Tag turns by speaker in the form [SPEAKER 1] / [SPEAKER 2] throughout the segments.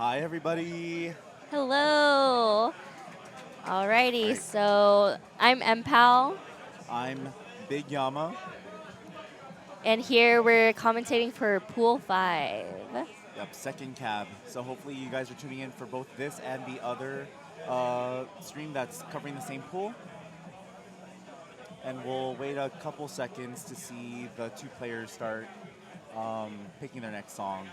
[SPEAKER 1] Hi, everybody.
[SPEAKER 2] Hello. Alrighty,
[SPEAKER 1] Right.
[SPEAKER 2] so I'm MPal,
[SPEAKER 1] I'm Big Yama.
[SPEAKER 2] and here we're commentating for Pool 5.
[SPEAKER 1] Yep, second cab. So hopefully you guys are tuning in for both this and the other stream that's covering the same pool. And we'll wait a couple seconds to see the two players start picking their next song.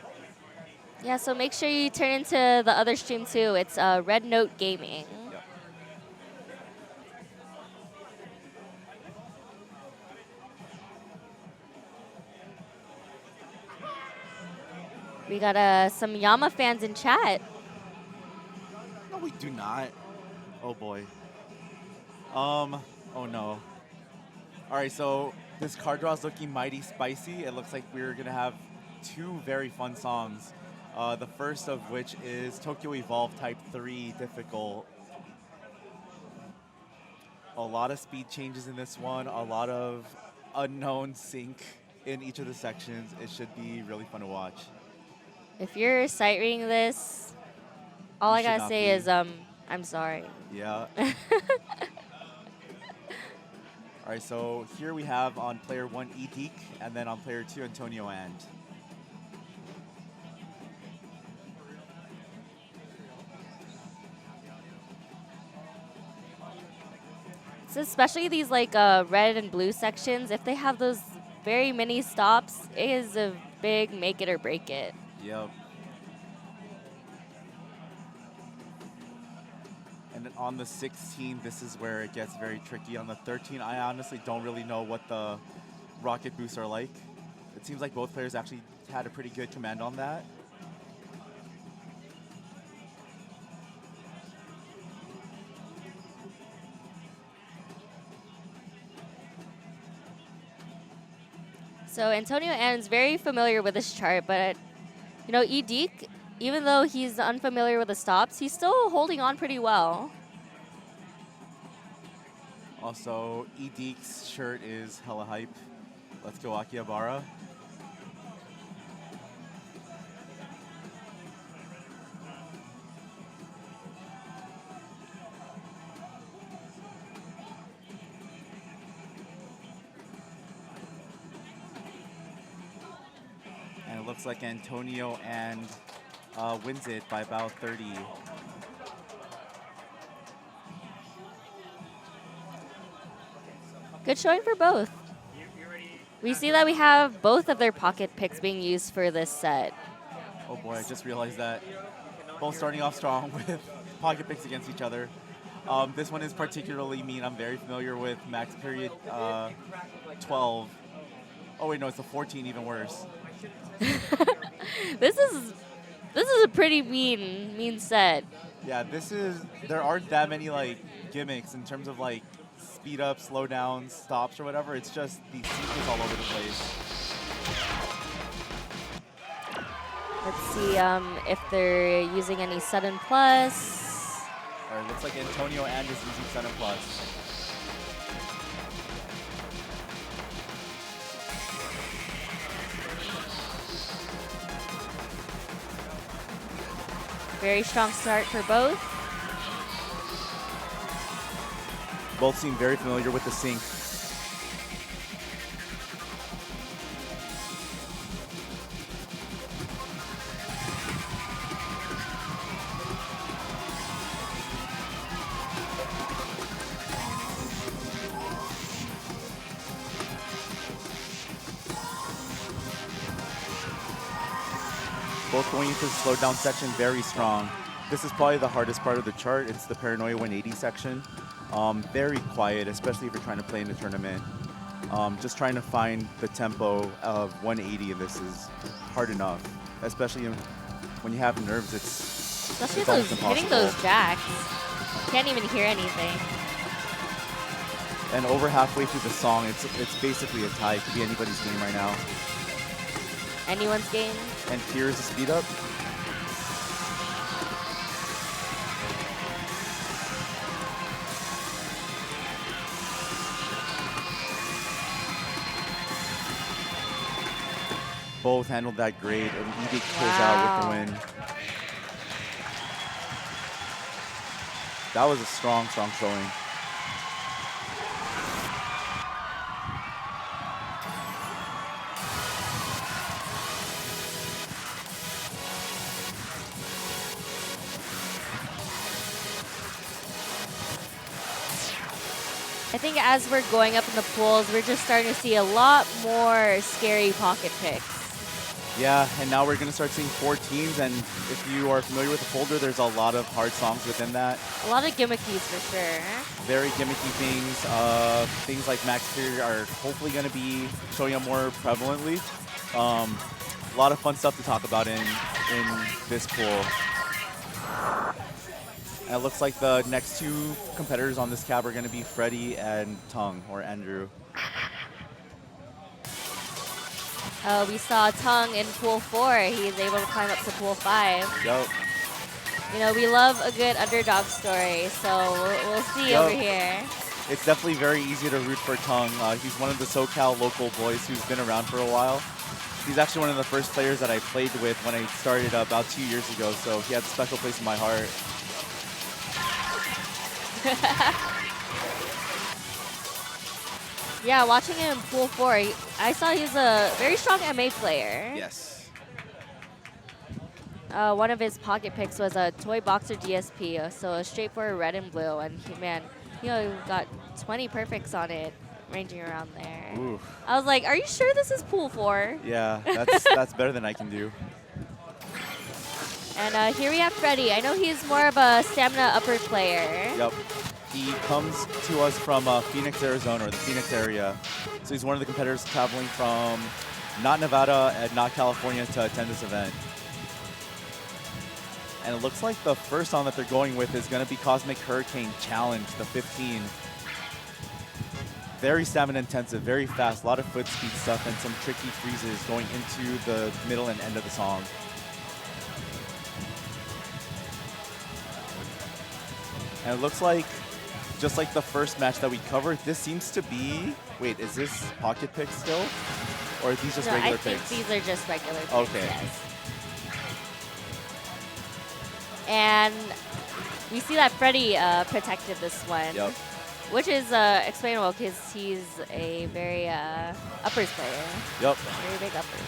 [SPEAKER 2] Yeah, so make sure you turn into the other stream too. It's Red Note Gaming.
[SPEAKER 1] Yep.
[SPEAKER 2] We got some Yama fans in chat.
[SPEAKER 1] No, we do not. Oh boy. Oh no. All right, so this card draw is looking mighty spicy. It looks like we're gonna have two very fun songs. The first of which is Tokyo Evolve Type 3 Difficult. A lot of speed changes in this one, a lot of unknown sync in each of the sections. It should be really fun to watch.
[SPEAKER 2] If you're sight reading this, all
[SPEAKER 1] You
[SPEAKER 2] I
[SPEAKER 1] should
[SPEAKER 2] gotta
[SPEAKER 1] not
[SPEAKER 2] say
[SPEAKER 1] be.
[SPEAKER 2] is I'm sorry.
[SPEAKER 1] Yeah. All right, so here we have on player 1 eedeeq, and then on player 2 Antonio and.
[SPEAKER 2] So especially these like red and blue sections, if they have those very mini stops, it is a big make it or break it.
[SPEAKER 1] Yep. And then on the 16, this is where it gets very tricky. On the 13, I honestly don't really know what the rocket boosts are like. It seems like both players actually had a pretty good command on that.
[SPEAKER 2] So Antonio Ann's very familiar with this chart, but you know, eedeeq, even though he's unfamiliar with the stops, he's still holding on pretty well.
[SPEAKER 1] Also, eedeeq's shirt is hella hype. Let's go Akihabara. And it looks like Antonio and wins it by about 30.
[SPEAKER 2] Good showing for both. We see that we have both of their pocket picks being used for this set.
[SPEAKER 1] Oh boy, I just realized that. Both starting off strong with pocket picks against each other. This one is particularly mean. I'm very familiar with max period 12. Oh wait, no, it's the 14, even worse.
[SPEAKER 2] This is a pretty mean set.
[SPEAKER 1] Yeah, there aren't that many like gimmicks in terms of like speed up, slow downs, stops, or whatever. It's just these sequences all over the place.
[SPEAKER 2] Let's see if they're using any sudden plus.
[SPEAKER 1] All right, looks like Antonio and is using Center Plus.
[SPEAKER 2] Very strong start for both.
[SPEAKER 1] Both seem very familiar with the sync. Both going into the slow down section very strong. This is probably the hardest part of the chart. It's the Paranoia 180 section. Very quiet, especially if you're trying to play in a tournament. Just trying to find the tempo of 180 in this is hard enough, especially when you have nerves.
[SPEAKER 2] Especially
[SPEAKER 1] it's almost
[SPEAKER 2] hitting
[SPEAKER 1] impossible.
[SPEAKER 2] those jacks. Can't even hear anything.
[SPEAKER 1] And over halfway through the song, it's basically a tie. It could be anybody's game right now.
[SPEAKER 2] Anyone's game.
[SPEAKER 1] And here is the speed up. Both handled that great, and eedeeq pulls out with the win. That was a strong, strong showing.
[SPEAKER 2] I think as we're going up in the pools, we're just starting to see a lot more scary pocket picks.
[SPEAKER 1] Yeah, and now we're going to start seeing 4 teams, and if you are familiar with the folder, there's a lot of hard songs within that.
[SPEAKER 2] A lot of gimmickies for sure.
[SPEAKER 1] Very gimmicky things. Things like Max Period are hopefully going to be showing up more prevalently. A lot of fun stuff to talk about in this pool. And it looks like the next 2 competitors on this cab are going to be Freddie and Tung, or Andrew.
[SPEAKER 2] We saw Tung in pool 4. He's able to climb up to pool 5.
[SPEAKER 1] Yep.
[SPEAKER 2] You know, we love a good underdog story, so we'll see over here.
[SPEAKER 1] It's definitely very easy to root for Tung. He's one of the SoCal local boys who's been around for a while. He's actually one of the first players that I played with when I started about 2 years ago, so he has a special place in my heart.
[SPEAKER 2] Yeah, watching him in pool 4, I saw he's a very strong MA player.
[SPEAKER 1] Yes.
[SPEAKER 2] One of his pocket picks was a Toy Boxer DSP, so a straightforward red and blue, and he got 20 perfects on it, ranging around there.
[SPEAKER 1] Oof.
[SPEAKER 2] I was like, are you sure this is pool 4?
[SPEAKER 1] Yeah, that's better than I can do.
[SPEAKER 2] And here we have Freddie. I know he's more of a stamina upper player.
[SPEAKER 1] Yep. He comes to us from Phoenix, Arizona, or the Phoenix area. So he's one of the competitors traveling from not Nevada and not California to attend this event. And it looks like the first song that they're going with is going to be Cosmic Hurricane Challenge, the 15. Very stamina intensive, very fast, a lot of foot speed stuff, and some tricky freezes going into the middle and end of the song. And it looks like, just like the first match that we covered, this seems to be, wait, is this pocket picks still? Or are these just regular picks?
[SPEAKER 2] I think these are just regular picks,
[SPEAKER 1] okay.
[SPEAKER 2] Yes. And we see that Freddie protected this one.
[SPEAKER 1] Yep.
[SPEAKER 2] Which is explainable because he's a very uppers player.
[SPEAKER 1] Yep.
[SPEAKER 2] Very big uppers.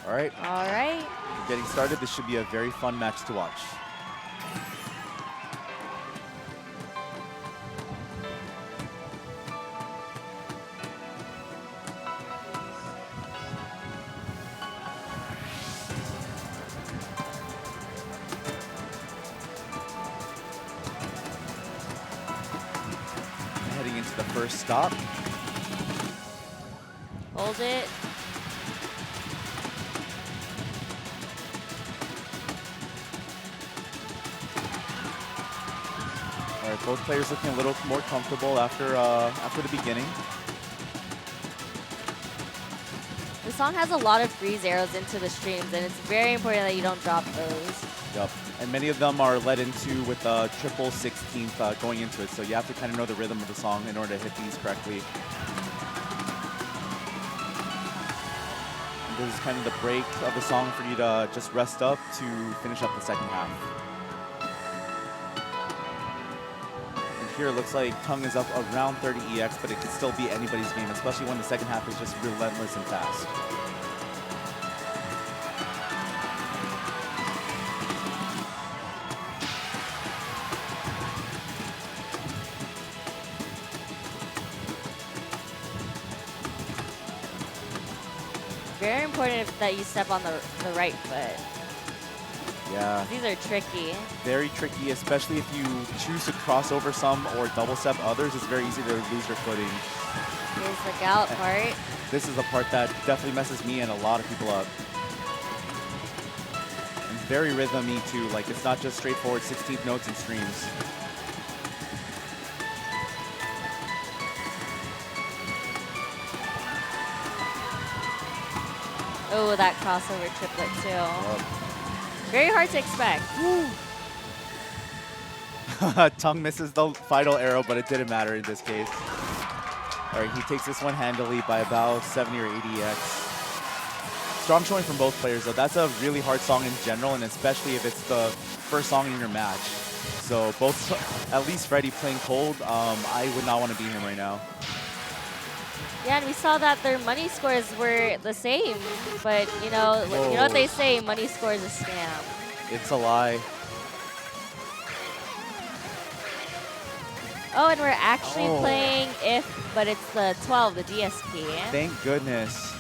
[SPEAKER 1] All right.
[SPEAKER 2] All right.
[SPEAKER 1] Getting started. This should be a very fun match to watch. Heading into the first stop.
[SPEAKER 2] Hold it.
[SPEAKER 1] All right, both players looking a little more comfortable after the beginning.
[SPEAKER 2] The song has a lot of freeze arrows into the streams, and it's very important that you don't drop those.
[SPEAKER 1] Yep, and many of them are led into with a triple 16th going into it, so you have to kind of know the rhythm of the song in order to hit these correctly. And this is kind of the break of the song for you to just rest up to finish up the second half. Here it looks like Tung is up around 30 EX, but it could still be anybody's game, especially when the second half is just relentless and fast.
[SPEAKER 2] Very important that you step on the right foot.
[SPEAKER 1] Yeah.
[SPEAKER 2] These are tricky.
[SPEAKER 1] Very tricky, especially if you choose to cross over some or double step others. It's very easy to lose your footing.
[SPEAKER 2] Here's the gallop part.
[SPEAKER 1] This is the part that definitely messes me and a lot of people up. And very rhythmy too. Like, it's not just straightforward 16th notes and streams.
[SPEAKER 2] Oh, that crossover triplet too.
[SPEAKER 1] Yep.
[SPEAKER 2] Very hard to expect.
[SPEAKER 1] Tung misses the final arrow, but it didn't matter in this case. All right, he takes this one handily by about 70 or 80 X. Strong showing from both players, though. That's a really hard song in general, and especially if it's the first song in your match. So both, at least Freddie playing cold, I would not want to beat him right now.
[SPEAKER 2] Yeah, and we saw that their money scores were the same, but you know what they say, money score is a scam.
[SPEAKER 1] It's a lie.
[SPEAKER 2] Oh, and we're actually playing If, but it's the 12, the DSP.
[SPEAKER 1] Thank goodness.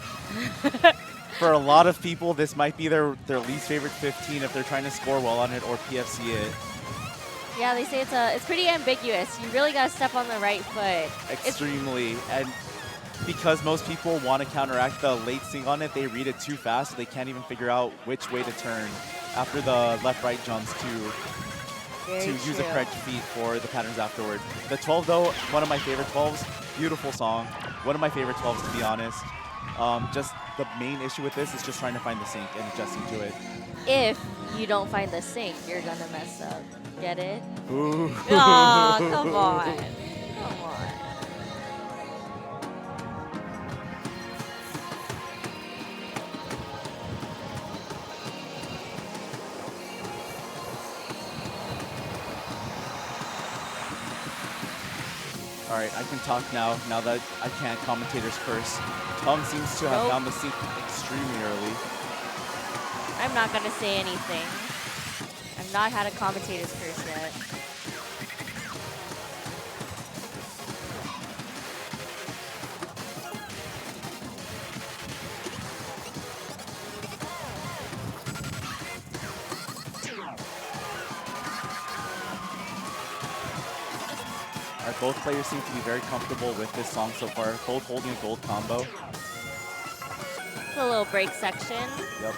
[SPEAKER 1] For a lot of people, this might be their least favorite 15 if they're trying to score well on it or PFC it.
[SPEAKER 2] Yeah, they say it's pretty ambiguous. You really got to step on the right foot.
[SPEAKER 1] Extremely. And because most people want to counteract the late sync on it, they read it too fast, so they can't even figure out which way to turn after the left-right jumps to use the correct feet for the patterns afterward. The 12, though, one of my favorite 12s. Beautiful song. One of my favorite 12s, to be honest. Just the main issue with this is just trying to find the sync and adjusting to it.
[SPEAKER 2] If you don't find the sync, you're going to mess up. Get it?
[SPEAKER 1] Ooh.
[SPEAKER 2] Aw, come on. Come on.
[SPEAKER 1] All right, I can talk now that I can't commentator's curse. Tung seems to have found the sync extremely early.
[SPEAKER 2] I'm not going to say anything. I've not had a commentator's curse yet.
[SPEAKER 1] All right, both players seem to be very comfortable with this song so far, both holding a gold combo.
[SPEAKER 2] It's a little break section.
[SPEAKER 1] Yep.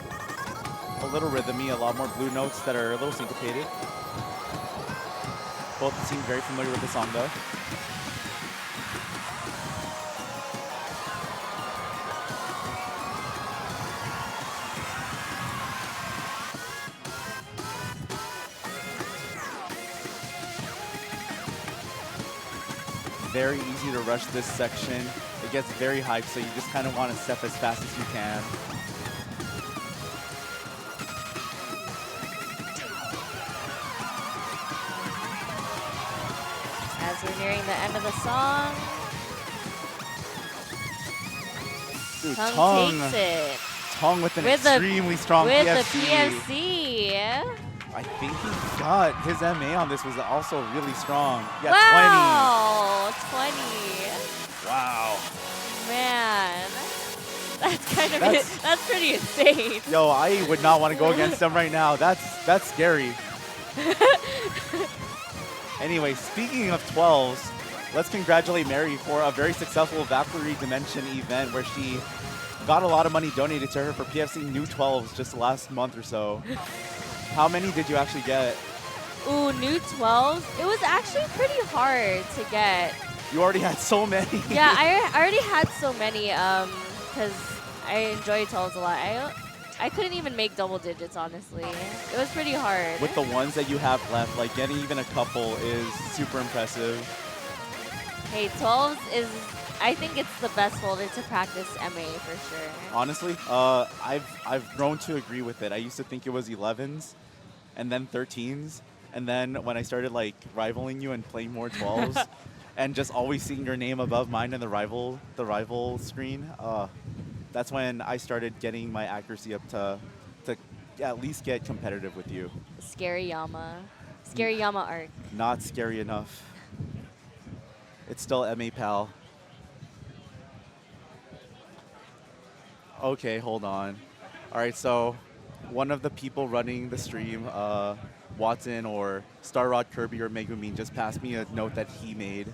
[SPEAKER 1] A little rhythmy, a lot more blue notes that are a little syncopated. Both seem very familiar with the song, though. Very easy to rush this section. It gets very hyped, so you just kind of want to step as fast as you can.
[SPEAKER 2] As we're nearing the end of the song,
[SPEAKER 1] Dude,
[SPEAKER 2] Tung takes it.
[SPEAKER 1] Tung with an extremely strong
[SPEAKER 2] PFC.
[SPEAKER 1] PFC.
[SPEAKER 2] With the PFC.
[SPEAKER 1] I think he got his MA on this was also really strong. Yeah,
[SPEAKER 2] wow, 20.
[SPEAKER 1] 20. Wow.
[SPEAKER 2] Man, that's kind of that's pretty insane.
[SPEAKER 1] Yo, I would not want to go against them right now. That's scary. Anyway, speaking of 12s, let's congratulate Mary for a very successful Valkyrie Dimension event where she got a lot of money donated to her for PFC new 12s just the last month or so. How many did you actually get?
[SPEAKER 2] Ooh, new 12s? It was actually pretty hard to get.
[SPEAKER 1] You already had so many.
[SPEAKER 2] Yeah, I already had so many because I enjoy 12s a lot. I couldn't even make double digits, honestly. It was pretty hard.
[SPEAKER 1] With the ones that you have left, like getting even a couple is super impressive.
[SPEAKER 2] Hey, 12s is, I think it's the best folder to practice MA for sure.
[SPEAKER 1] Honestly, I've grown to agree with it. I used to think it was 11s and then 13s. And then when I started like rivaling you and playing more 12s and just always seeing your name above mine in the rival screen, that's when I started getting my accuracy up to at least get competitive with you.
[SPEAKER 2] Scary Yama arc.
[SPEAKER 1] Not scary enough. It's still MA pal. Okay, hold on. All right, so one of the people running the stream, Watson or Starrod Kirby or Megumin, just passed me a note that he made.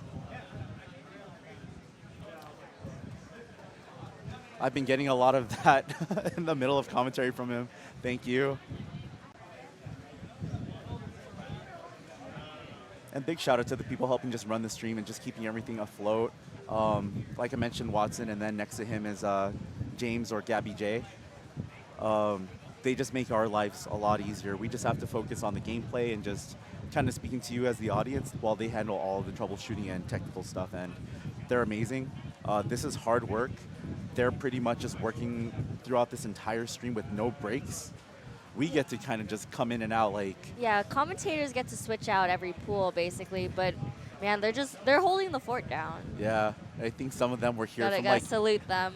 [SPEAKER 1] I've been getting a lot of that in the middle of commentary from him. Thank you. And big shout out to the people helping just run the stream and just keeping everything afloat. Like I mentioned, Watson, and then next to him is James or Gabby J. They just make our lives a lot easier. We just have to focus on the gameplay and just kind of speaking to you as the audience while they handle all of the troubleshooting and technical stuff. And they're amazing. This is hard work. They're pretty much just working throughout this entire stream with no breaks. We get to kind of just come in and out like.
[SPEAKER 2] Yeah, commentators get to switch out every pool basically, but man, they're holding the fort down.
[SPEAKER 1] Yeah, I think some of them were here
[SPEAKER 2] Gotta
[SPEAKER 1] from like.
[SPEAKER 2] salute them.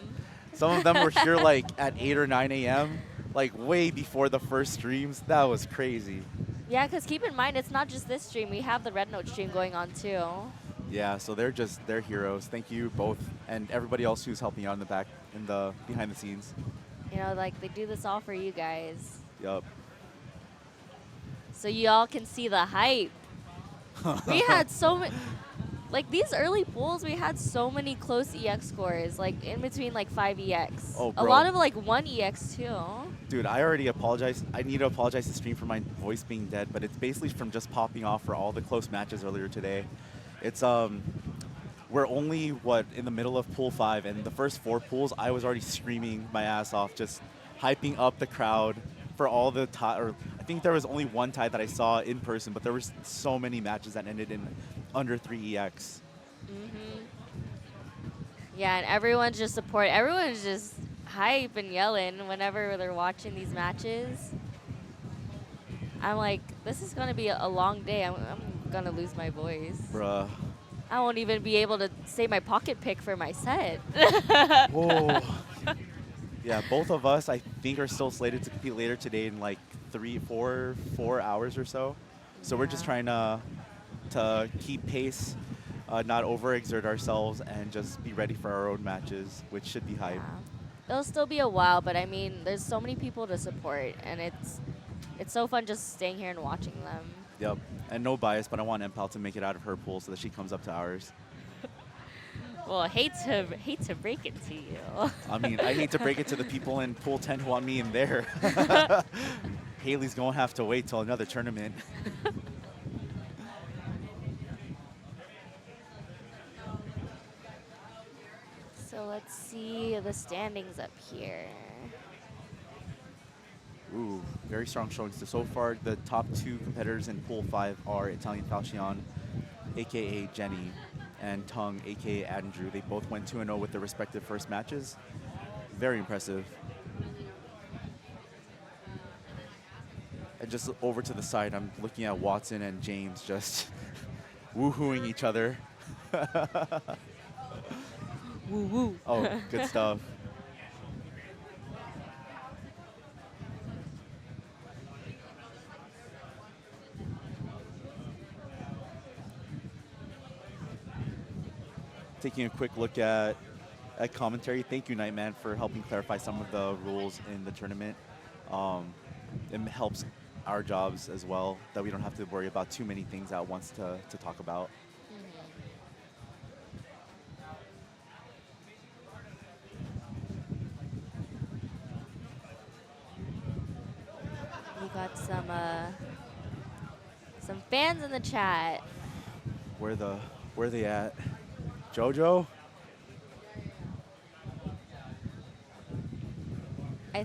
[SPEAKER 1] Some of them were here like at 8 or 9 a.m. like way before the first streams. That was crazy.
[SPEAKER 2] Yeah, because keep in mind, it's not just this stream. We have the Red Note stream going on too.
[SPEAKER 1] Yeah, so they're heroes. Thank you both and everybody else who's helping out in the back, in the behind the scenes.
[SPEAKER 2] You know, like they do this all for you guys.
[SPEAKER 1] Yup.
[SPEAKER 2] So y'all can see the hype. We had so many, like these early pools, we had so many close EX scores, like in between like 5 EX.
[SPEAKER 1] Oh,
[SPEAKER 2] a
[SPEAKER 1] bro.
[SPEAKER 2] lot of like 1 EX too.
[SPEAKER 1] Dude, I already apologized. I need to apologize to stream for my voice being dead, but it's basically from just popping off for all the close matches earlier today. It's we're only in the middle of pool 5, and the first 4 pools I was already screaming my ass off, just hyping up the crowd for all the tie. Or I think there was only one tie that I saw in person, but there were so many matches that ended in under 3 EX.
[SPEAKER 2] Yeah, and everyone's just everyone's just hype and yelling whenever they're watching these matches. I'm like, this is gonna be a long day. I'm gonna lose my voice.
[SPEAKER 1] Bruh.
[SPEAKER 2] I won't even be able to say my pocket pick for my set.
[SPEAKER 1] Whoa. Yeah, both of us, I think, are still slated to compete later today in like 4 hours or so. So we're just trying to keep pace, not overexert ourselves, and just be ready for our own matches, which should be hype.
[SPEAKER 2] Yeah. It'll still be a while, but I mean, there's so many people to support, and it's so fun just staying here and watching them.
[SPEAKER 1] Yep, and no bias, but I want Empal to make it out of her pool so that she comes up to ours.
[SPEAKER 2] Well, hate to break it to you.
[SPEAKER 1] I mean, I hate to break it to the people in pool 10 who want me in there. Haley's gonna have to wait till another tournament.
[SPEAKER 2] So let's see the standings up here.
[SPEAKER 1] Ooh, very strong showings. So far, the top 2 competitors in pool 5 are ItalianFalchion, aka Jenny, and Tung, aka Andrew. They both went 2-0 with their respective first matches. Very impressive. And just over to the side, I'm looking at Watson and James just woohooing each other.
[SPEAKER 2] Woo woo.
[SPEAKER 1] Oh, good stuff. Taking a quick look at commentary. Thank you, Nightman, for helping clarify some of the rules in the tournament. It helps our jobs as well, that we don't have to worry about too many things at once to talk about.
[SPEAKER 2] We got some fans in the chat.
[SPEAKER 1] Where are they at? Jojo?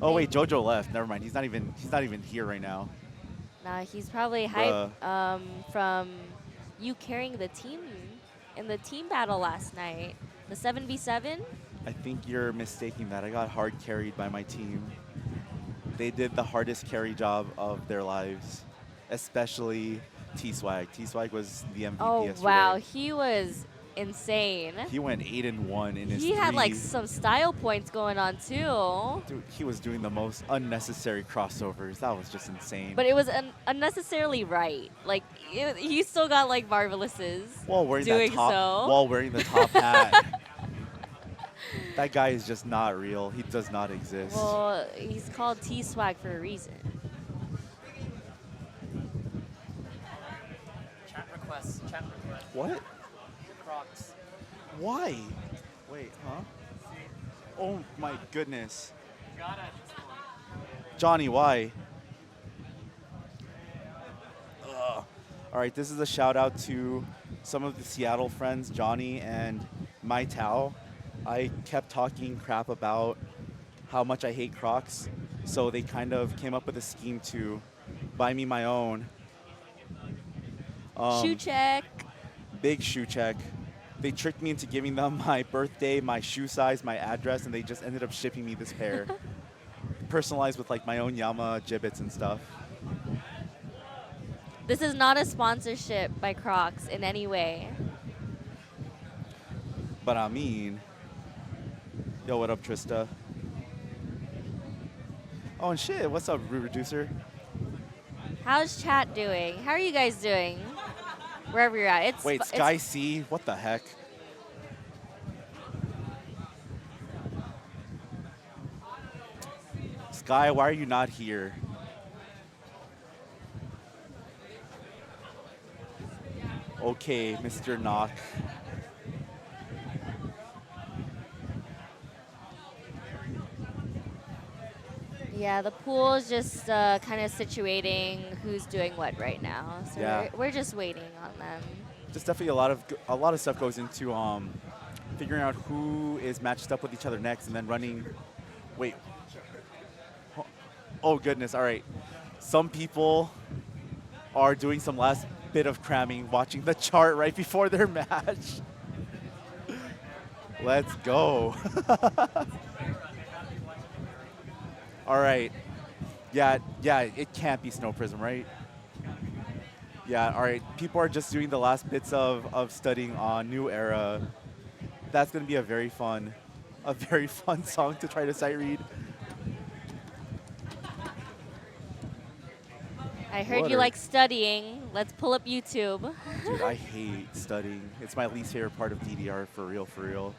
[SPEAKER 1] Oh wait, Jojo left. Never mind. He's not even here right now.
[SPEAKER 2] Nah, he's probably hyped from you carrying the team in the team battle last night. The 7v7?
[SPEAKER 1] I think you're mistaking that. I got hard carried by my team. They did the hardest carry job of their lives, especially T-Swag. T-Swag was the MVP yesterday.
[SPEAKER 2] Wow, he was insane.
[SPEAKER 1] He went 8-1 in his
[SPEAKER 2] He had like some style points going on too.
[SPEAKER 1] Dude, he was doing the most unnecessary crossovers. That was just insane.
[SPEAKER 2] But it was unnecessarily right. Like he still got like marvelouses.
[SPEAKER 1] While wearing
[SPEAKER 2] doing
[SPEAKER 1] that top,
[SPEAKER 2] so.
[SPEAKER 1] while wearing the top hat. That guy is just not real. He does not exist.
[SPEAKER 2] Well, he's called T-Swag for a reason.
[SPEAKER 3] Chat requests.
[SPEAKER 1] What?
[SPEAKER 3] Crocs.
[SPEAKER 1] Why? Wait, huh? Oh my goodness.
[SPEAKER 3] Got it.
[SPEAKER 1] Johnny, why? Ugh. All right, this is a shout out to some of the Seattle friends, Johnny and Mai Tao. I kept talking crap about how much I hate Crocs, so they kind of came up with a scheme to buy me my own.
[SPEAKER 2] Shoe check.
[SPEAKER 1] Big shoe check. They tricked me into giving them my birthday, my shoe size, my address, and they just ended up shipping me this pair. Personalized with like my own Yama gibbets and stuff.
[SPEAKER 2] This is not a sponsorship by Crocs in any way.
[SPEAKER 1] But I mean, yo, what up, Trista? Oh, and shit, what's up, Reducer?
[SPEAKER 2] How's chat doing? How are you guys doing? Wherever you're at.
[SPEAKER 1] Wait, Sky C? What the heck? Sky, why are you not here? Okay, Mr. Knock.
[SPEAKER 2] Yeah, the pool is just kind of situating who's doing what right now. So
[SPEAKER 1] Yeah.
[SPEAKER 2] we're just waiting on them.
[SPEAKER 1] Just definitely a lot of stuff goes into figuring out who is matched up with each other next, and then running. Wait. Oh goodness! All right. Some people are doing some last bit of cramming, watching the chart right before their match. Let's go. All right. Yeah, it can't be Snow Prism, right? Yeah, all right. People are just doing the last bits of studying on New Era. That's going to be a very fun song to try to sight read.
[SPEAKER 2] I heard you like studying. Let's pull up YouTube.
[SPEAKER 1] Dude, I hate studying. It's my least favorite part of DDR, for real, for real.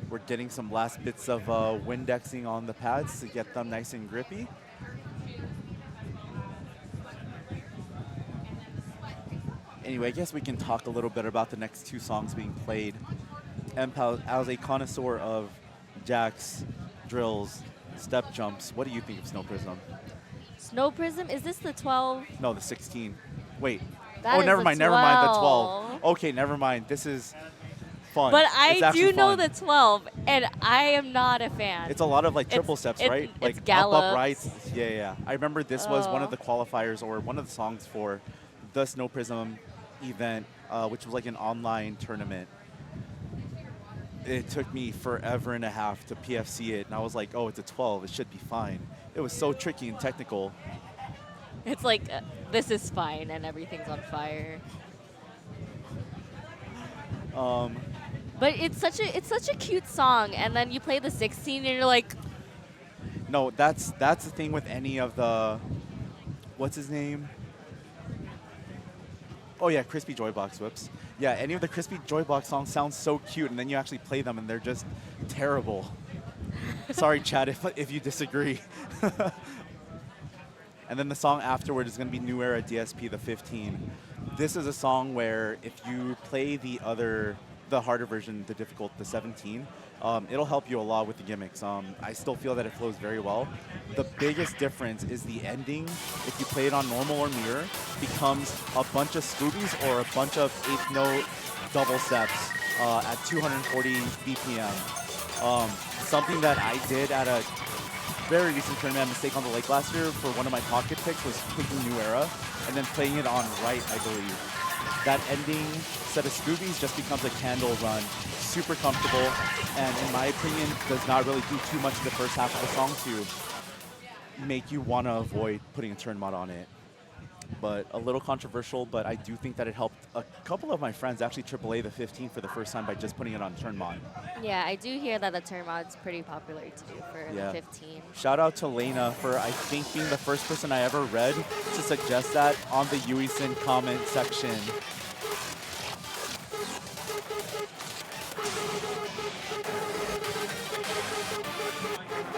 [SPEAKER 1] We're getting some last bits of Windexing on the pads to get them nice and grippy. Anyway, I guess we can talk a little bit about the next two songs being played. As a connoisseur of jacks, drills, step jumps, what do you think of Snow Prism?
[SPEAKER 2] Snow Prism? Is this the 12?
[SPEAKER 1] No, the 16. Wait.
[SPEAKER 2] That is
[SPEAKER 1] never
[SPEAKER 2] the
[SPEAKER 1] mind, the 12. Okay, never mind. This is fun.
[SPEAKER 2] But
[SPEAKER 1] It's
[SPEAKER 2] I
[SPEAKER 1] actually
[SPEAKER 2] do know
[SPEAKER 1] fun.
[SPEAKER 2] the 12, and I am not a fan.
[SPEAKER 1] It's a lot of like triple steps, right? Like up,
[SPEAKER 2] gallops.
[SPEAKER 1] rights. Yeah. I remember this was one of the qualifiers or one of the songs for the Snow Prism event, which was like an online tournament. It took me forever and a half to PFC it, and I was like, oh, it's a 12. It should be fine. It was so tricky and technical.
[SPEAKER 2] It's like, this is fine, and everything's on fire. But it's such a cute song, and then you play the 16, and you're like,
[SPEAKER 1] No, that's the thing with any of the, what's his name? Oh yeah, Crispy Joybox, whoops. Yeah, any of the Crispy Joybox songs sound so cute, and then you actually play them, and they're just terrible. Sorry, Chad, if you disagree. And then the song afterward is going to be New Era DSP, the 15. This is a song where if you play the harder version, the 17, it'll help you a lot with the gimmicks. I still feel that it flows very well. The biggest difference is the ending. If you play it on normal or mirror, becomes a bunch of Scoobies or a bunch of 8th note double steps at 240 BPM. Something that I did at a very recent tournament mistake on the lake last year for one of my pocket picks was picking New Era and then playing it on right, I believe. That ending set of Scoobies just becomes a candle run. Super comfortable, and in my opinion, does not really do too much in the first half of the song to make you want to avoid putting a turn mod on it. But a little controversial, but I do think that it helped a couple of my friends actually AAA the 15 for the first time by just putting it on turn mod.
[SPEAKER 2] yeah, I do hear that the turn mod's pretty popular to do for the 15.
[SPEAKER 1] Shout out to Lena for, I think, being the first person I ever read to suggest that on the Yuisin comment section.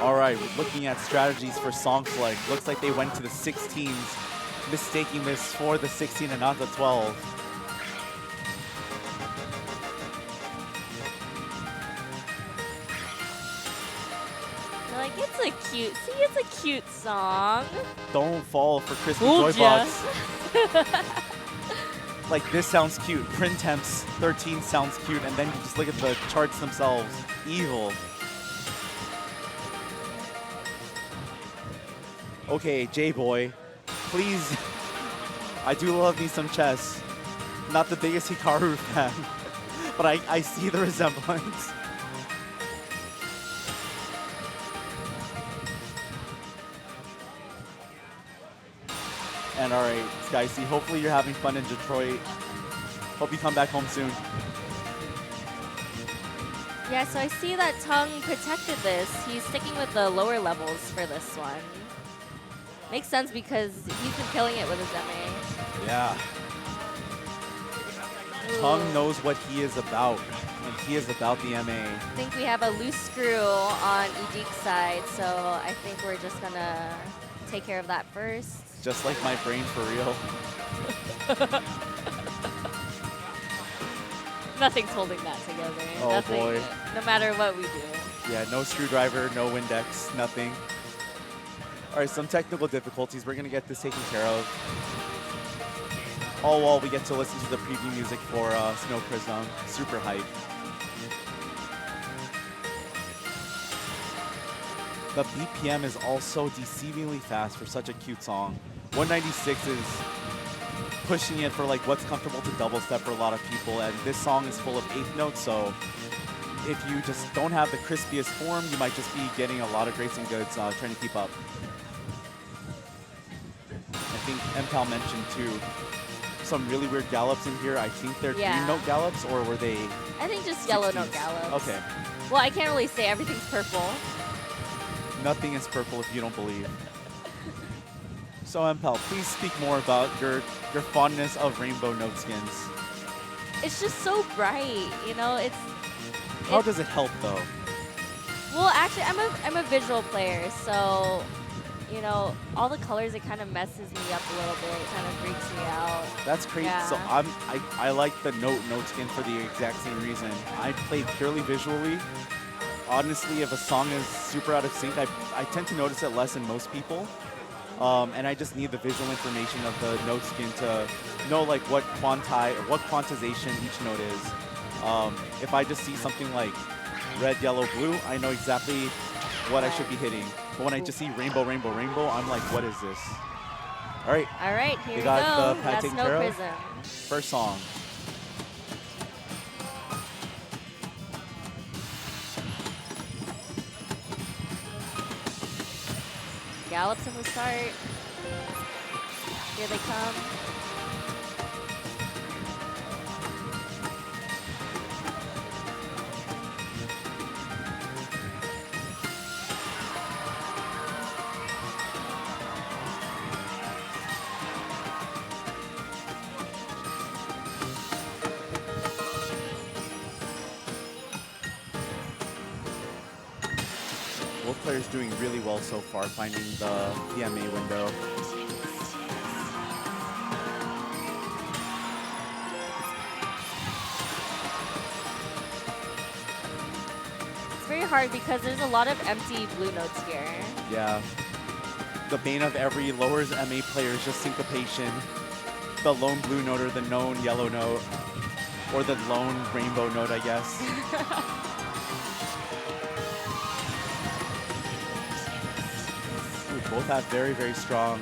[SPEAKER 1] All right, looking at strategies for song select. Looks like they went to the 16s, mistaking this for the 16 and not the 12.
[SPEAKER 2] You're like, it's a cute song.
[SPEAKER 1] Don't fall for Crispy
[SPEAKER 2] Fooled ya.
[SPEAKER 1] Joybox. Like, this sounds cute. Printemps 13 sounds cute, and then you just look at the charts themselves. Evil. Okay, J-Boy, please I do love me some chess. Not the biggest Hikaru fan, but I see the resemblance. And all right, Skycy, hopefully you're having fun in Detroit. Hope you come back home soon.
[SPEAKER 2] Yeah, so I see that Tung protected this. He's sticking with the lower levels for this one. Makes sense because he's been killing it with his MA.
[SPEAKER 1] Yeah.
[SPEAKER 2] Ooh.
[SPEAKER 1] Tung knows what he is about, and he is about the MA.
[SPEAKER 2] I think we have a loose screw on eedeeq's side, so I think we're just gonna take care of that first.
[SPEAKER 1] Just like my brain for real.
[SPEAKER 2] Nothing's holding that together.
[SPEAKER 1] Oh,
[SPEAKER 2] Nothing,
[SPEAKER 1] boy.
[SPEAKER 2] No matter what we do.
[SPEAKER 1] Yeah, no screwdriver, no Windex, nothing. All right, some technical difficulties. We're gonna get this taken care of. All while we get to listen to the preview music for Snow Prism. Super hype. The BPM is also deceivingly fast for such a cute song. 196 is pushing it for like what's comfortable to double step for a lot of people, and this song is full of eighth notes, so if you just don't have the crispiest form, you might just be getting a lot of grace and goods trying to keep up. I think MPal mentioned too, some really weird gallops in here. I think they're green note gallops, or were they
[SPEAKER 2] I think just
[SPEAKER 1] 60s?
[SPEAKER 2] yellow note gallops.
[SPEAKER 1] Okay.
[SPEAKER 2] Well, I can't really say everything's purple.
[SPEAKER 1] Nothing is purple if you don't believe. So MPal, please speak more about your fondness of rainbow note skins.
[SPEAKER 2] It's just so bright, you know.
[SPEAKER 1] How does it help though?
[SPEAKER 2] Well, actually, I'm a visual player, so you know, all the colors, it kind of messes me up a little bit. It kind of freaks me out.
[SPEAKER 1] That's crazy.
[SPEAKER 2] Yeah.
[SPEAKER 1] So I like the note skin for the exact same reason. I play purely visually. Honestly, if a song is super out of sync, I tend to notice it less than most people. And I just need the visual information of the note skin to know like what quantization each note is. If I just see something like red, yellow, blue, I know exactly what I should be hitting. But when I just see rainbow, rainbow, rainbow, I'm like, what is this? All right.
[SPEAKER 2] All right, here we
[SPEAKER 1] got
[SPEAKER 2] go.
[SPEAKER 1] the pad
[SPEAKER 2] That's
[SPEAKER 1] taken
[SPEAKER 2] Snow
[SPEAKER 1] care of.
[SPEAKER 2] Prism.
[SPEAKER 1] First song.
[SPEAKER 2] Gallops from the start. Here they come.
[SPEAKER 1] Both players doing really well so far, finding the MA window.
[SPEAKER 2] It's very hard because there's a lot of empty blue notes here.
[SPEAKER 1] Yeah. The bane of every lowers MA player is just syncopation. The lone blue note or the known yellow note. Or the lone rainbow note, I guess. Ooh, both have very, very strong,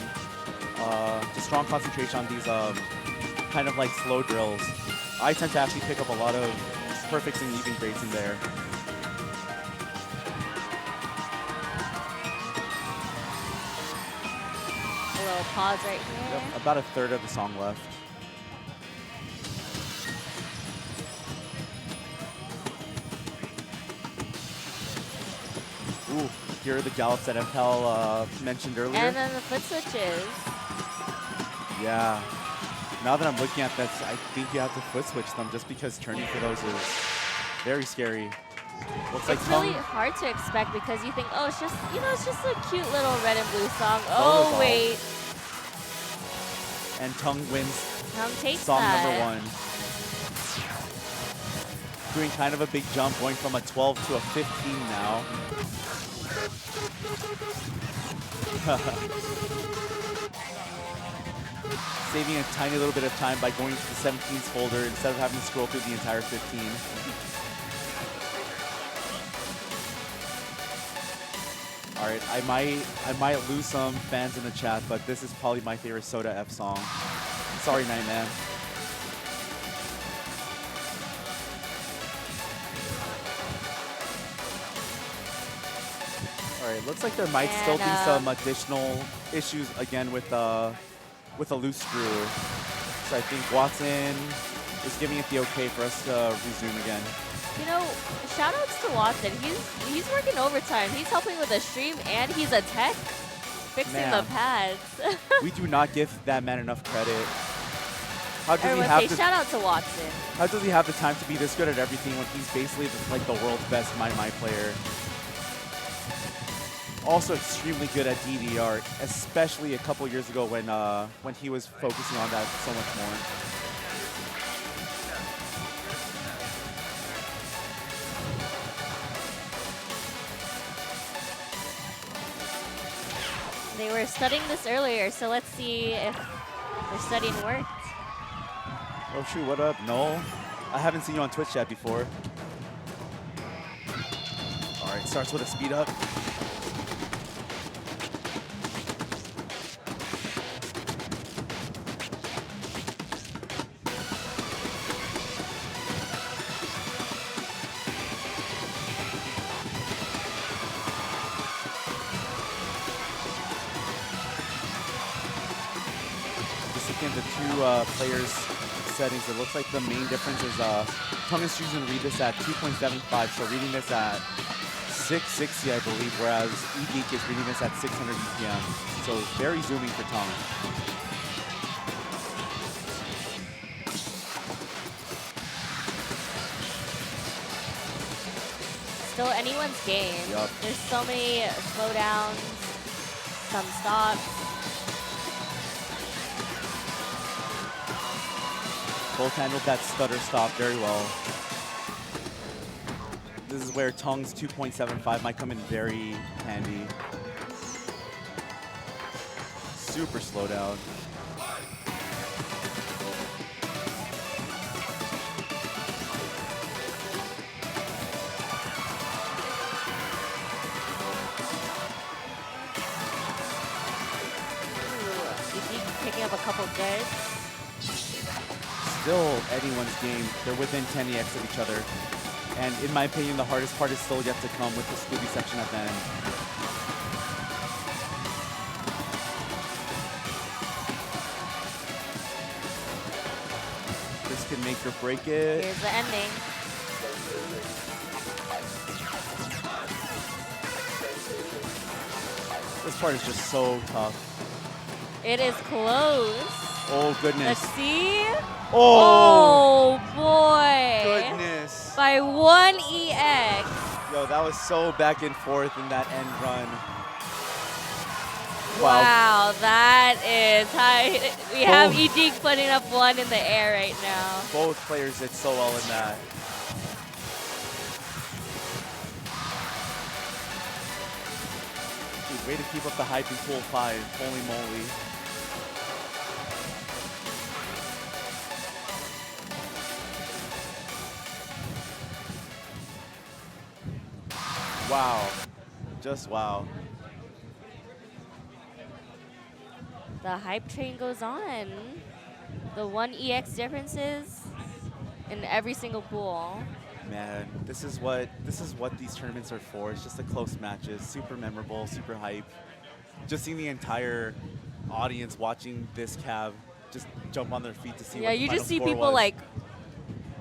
[SPEAKER 1] just strong concentration on these kind of like slow drills. I tend to actually pick up a lot of perfects and even grades in there.
[SPEAKER 2] A little pause right here.
[SPEAKER 1] Yep, about a third of the song left. Ooh, here are the gallops that MPal mentioned earlier.
[SPEAKER 2] And then the foot switches.
[SPEAKER 1] Yeah. Now that I'm looking at this, I think you have to foot switch them just because turning for those is very scary. Looks like
[SPEAKER 2] It's
[SPEAKER 1] Tung.
[SPEAKER 2] really hard to expect because you think, oh, it's just, you know, it's just a cute little red and blue song.
[SPEAKER 1] Oh,
[SPEAKER 2] Oh, wait.
[SPEAKER 1] And Tung wins
[SPEAKER 2] Tung takes
[SPEAKER 1] song
[SPEAKER 2] that.
[SPEAKER 1] number 1. Doing kind of a big jump, going from a 12 to a 15 now. Saving a tiny little bit of time by going to the 17s folder instead of having to scroll through the entire 15. All right, I might lose some fans in the chat, but this is probably my favorite Soda F song. Sorry, Nightman. All right, looks like there might still be some additional issues again with a loose screw. So I think Watson is giving it the okay for us to resume again.
[SPEAKER 2] You know, shout outs to Watson. He's working overtime. He's helping with the stream and he's a tech fixing the pads.
[SPEAKER 1] We do not give that man enough credit. How does
[SPEAKER 2] Everyone
[SPEAKER 1] he have
[SPEAKER 2] say shout out to Watson.
[SPEAKER 1] How does he have the time to be this good at everything when he's basically like the world's best My player? Also extremely good at DDR, especially a couple years ago when he was focusing on that so much more.
[SPEAKER 2] They were studying this earlier, so let's see if their studying worked.
[SPEAKER 1] Oh shoot, what up? No, I haven't seen you on Twitch yet before. All right, starts with a speed up. The two players' settings, it looks like the main difference is Tung is choosing to read this at 2.75, so reading this at 660, I believe, whereas eedeeq is reading this at 600 BPM. So very zooming for Tung.
[SPEAKER 2] Still anyone's game.
[SPEAKER 1] Yep.
[SPEAKER 2] There's so many slowdowns, some stops.
[SPEAKER 1] Both handled that stutter stop very well. This is where Tung's 2.75 might come in very handy. Super slow down.
[SPEAKER 2] eedeeq picking up a couple goods.
[SPEAKER 1] Still anyone's game. They're within 10 EX of each other. And in my opinion, the hardest part is still yet to come with the Scooby section at the end. This can make or break it.
[SPEAKER 2] Here's the ending.
[SPEAKER 1] This part is just so tough.
[SPEAKER 2] It is close.
[SPEAKER 1] Oh, goodness.
[SPEAKER 2] Let's see.
[SPEAKER 1] Oh,
[SPEAKER 2] boy.
[SPEAKER 1] goodness.
[SPEAKER 2] By 1 EX.
[SPEAKER 1] Yo, that was so back and forth in that end run.
[SPEAKER 2] Wow, that is high. We have eedeeq putting up 1 in the air right now.
[SPEAKER 1] Both players did so well in that. Dude, way to keep up the hype in pool 5. Holy moly. Wow. Just wow.
[SPEAKER 2] The hype train goes on. The 1 EX differences in every single pool.
[SPEAKER 1] Man, this is what these tournaments are for. It's just the close matches, super memorable, super hype. Just seeing the entire audience watching this cab just jump on their feet to see what the
[SPEAKER 2] you
[SPEAKER 1] final
[SPEAKER 2] just see
[SPEAKER 1] score
[SPEAKER 2] people
[SPEAKER 1] was.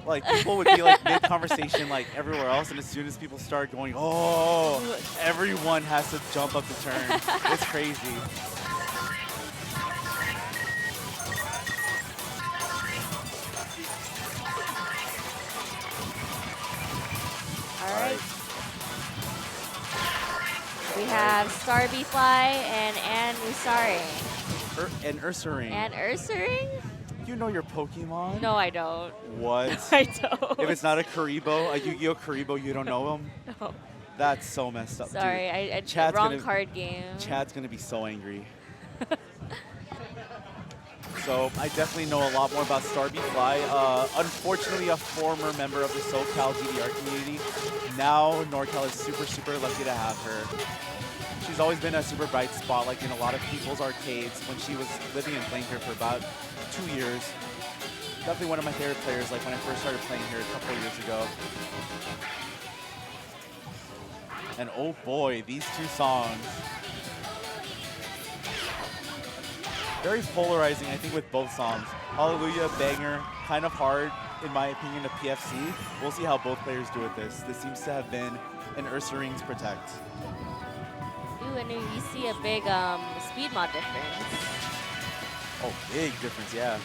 [SPEAKER 1] Like people would be like mid-conversation like everywhere else, and as soon as people start going, oh, everyone has to jump up the turn. It's crazy.
[SPEAKER 2] All right. We have StarBfly and anUrsaring.
[SPEAKER 1] anUrsaring.
[SPEAKER 2] anUrsaring?
[SPEAKER 1] You know your Pokemon?
[SPEAKER 2] No, I don't.
[SPEAKER 1] What?
[SPEAKER 2] I don't.
[SPEAKER 1] If it's not a Karibo, a Yu-Gi-Oh! Karibo, you don't know him?
[SPEAKER 2] No.
[SPEAKER 1] That's so messed up.
[SPEAKER 2] Sorry,
[SPEAKER 1] Dude,
[SPEAKER 2] I wrong card game.
[SPEAKER 1] Chad's gonna be so angry. So I definitely know a lot more about StarBfly. Unfortunately, a former member of the SoCalDDR community. Now NorCal is super, super lucky to have her. She's always been a super bright spot, like in a lot of people's arcades when she was living and playing here for about 2 years. Definitely one of my favorite players, like when I first started playing here a couple of years ago. And oh boy, these two songs. Very polarizing, I think, with both songs. Hallelujah, banger, kind of hard, in my opinion, to PFC. We'll see how both players do with this. This seems to have been an anUrsaring's Protect.
[SPEAKER 2] Ooh, and you see a big speed mod difference.
[SPEAKER 1] Oh, big difference, yeah.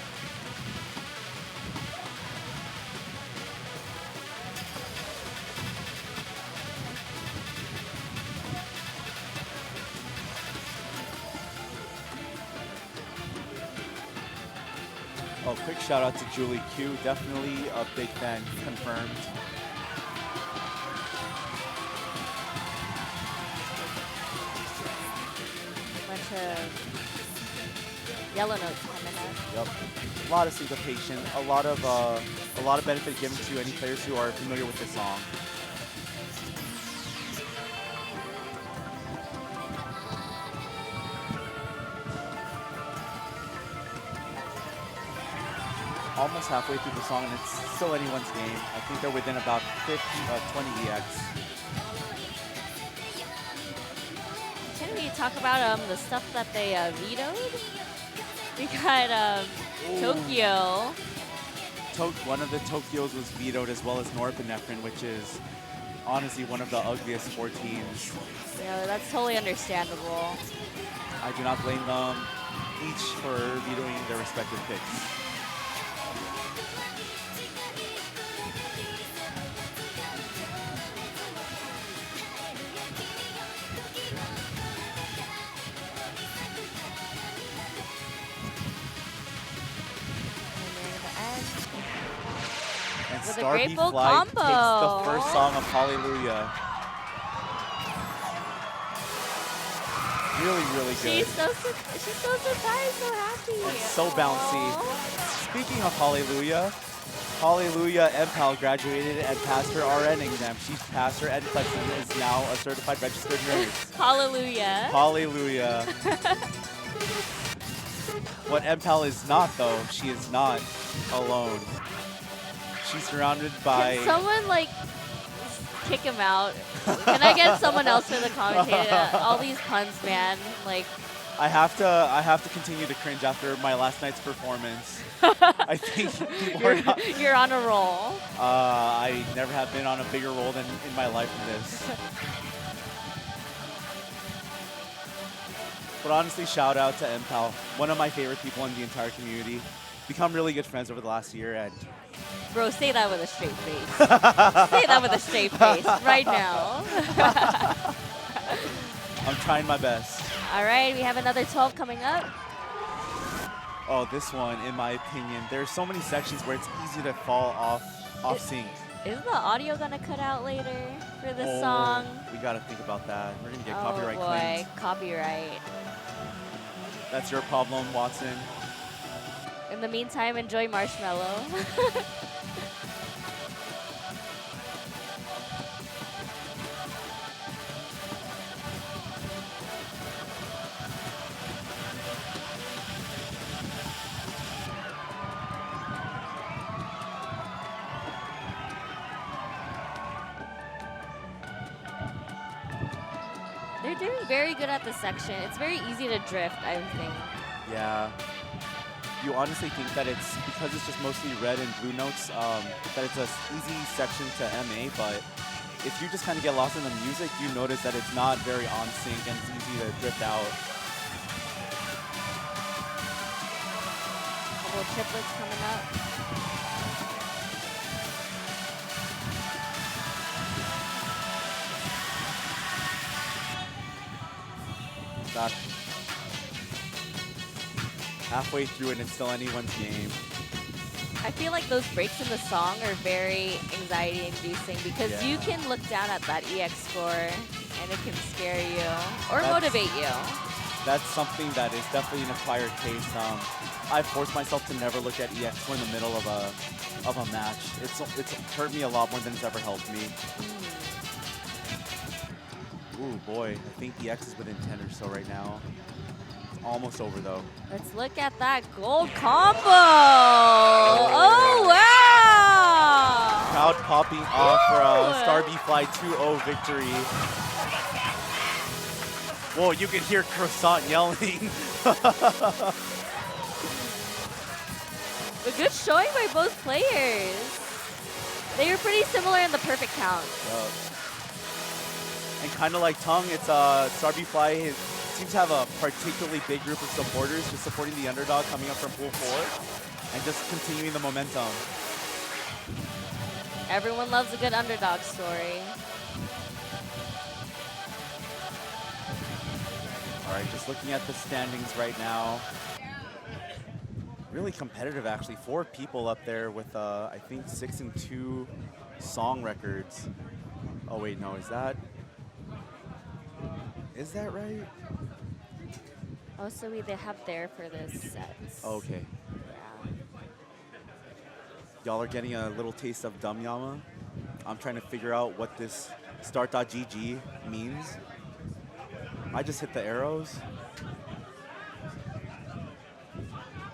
[SPEAKER 1] Oh, quick shout out to Julie Q. Definitely a big fan, confirmed.
[SPEAKER 2] Bunch of yellow notes coming up.
[SPEAKER 1] Yep. A lot of syncopation, a lot of benefit given to any players who are familiar with this song. Almost halfway through the song, and it's still anyone's game. I think they're within about 20 EX.
[SPEAKER 2] Can we talk about the stuff that they vetoed? We got Tokyo.
[SPEAKER 1] One of the Tokyos was vetoed, as well as Norepinephrine, which is honestly one of the ugliest 4 teams.
[SPEAKER 2] Yeah, that's totally understandable.
[SPEAKER 1] I do not blame them each for vetoing their respective picks. And
[SPEAKER 2] With a great full
[SPEAKER 1] StarBfly takes
[SPEAKER 2] combo.
[SPEAKER 1] the first song of Hallelujah. Really, really good.
[SPEAKER 2] She's so surprised, so happy.
[SPEAKER 1] And so bouncy.
[SPEAKER 2] Aww.
[SPEAKER 1] Speaking of Hallelujah, Hallelujah MPAL graduated and passed her RN exam. She passed her NCLEX and is now a certified registered nurse.
[SPEAKER 2] Hallelujah.
[SPEAKER 1] Hallelujah. What MPAL is not, though, she is not alone. She's surrounded by...
[SPEAKER 2] Can someone, like, kick him out? Can I get someone else for the commentator? All these puns, man. Like...
[SPEAKER 1] I have to continue to cringe after my last night's performance. I think people are not...
[SPEAKER 2] You're on a roll.
[SPEAKER 1] I never have been on a bigger roll than in my life than this. But honestly, shout out to MPAL, one of my favorite people in the entire community. Become really good friends over the last year, and
[SPEAKER 2] Bro, say that with a straight face. Say that with a straight face right now.
[SPEAKER 1] I'm trying my best.
[SPEAKER 2] All right, we have another 12 coming up.
[SPEAKER 1] Oh, this one, in my opinion, there's so many sections where it's easy to fall off sync.
[SPEAKER 2] Is the audio gonna cut out later for this
[SPEAKER 1] Oh,
[SPEAKER 2] song?
[SPEAKER 1] We gotta think about that. We're gonna get
[SPEAKER 2] Oh
[SPEAKER 1] copyright
[SPEAKER 2] boy,
[SPEAKER 1] claims.
[SPEAKER 2] copyright.
[SPEAKER 1] That's your problem, Watson.
[SPEAKER 2] In the meantime, enjoy Marshmallow. They're doing very good at this section. It's very easy to drift, I think.
[SPEAKER 1] Yeah. You honestly think that it's, because it's just mostly red and blue notes, that it's an easy section to MA, but if you just kind of get lost in the music, you notice that it's not very on sync and it's easy to drift out.
[SPEAKER 2] Couple of triplets coming up.
[SPEAKER 1] Back halfway through and it's still anyone's game.
[SPEAKER 2] I feel like those breaks in the song are very anxiety-inducing because you can look down at that EX score and it can scare you or motivate you.
[SPEAKER 1] That's something that is definitely an acquired taste. I forced myself to never look at EX score in the middle of a match. It's hurt me a lot more than it's ever helped me. Ooh, boy. I think EX is within 10 or so right now. It's almost over, though.
[SPEAKER 2] Let's look at that gold combo. Oh, wow.
[SPEAKER 1] Crowd popping off for a StarBfly 2-0 victory. Whoa, you can hear Croissant yelling.
[SPEAKER 2] A good showing by both players. They were pretty similar in the perfect count.
[SPEAKER 1] And kind of like Tung, it's StarBfly seems to have a particularly big group of supporters just supporting the underdog coming up from pool 4 and just continuing the momentum.
[SPEAKER 2] Everyone loves a good underdog story.
[SPEAKER 1] All right, just looking at the standings right now. Really competitive, actually. 4 people up there with, I think, 6 and 2 song records. Oh, wait, no, is that right?
[SPEAKER 2] Oh, so they have there for this sets.
[SPEAKER 1] Okay.
[SPEAKER 2] Yeah.
[SPEAKER 1] Y'all are getting a little taste of Dumb Yama. I'm trying to figure out what this start.gg means. I just hit the arrows.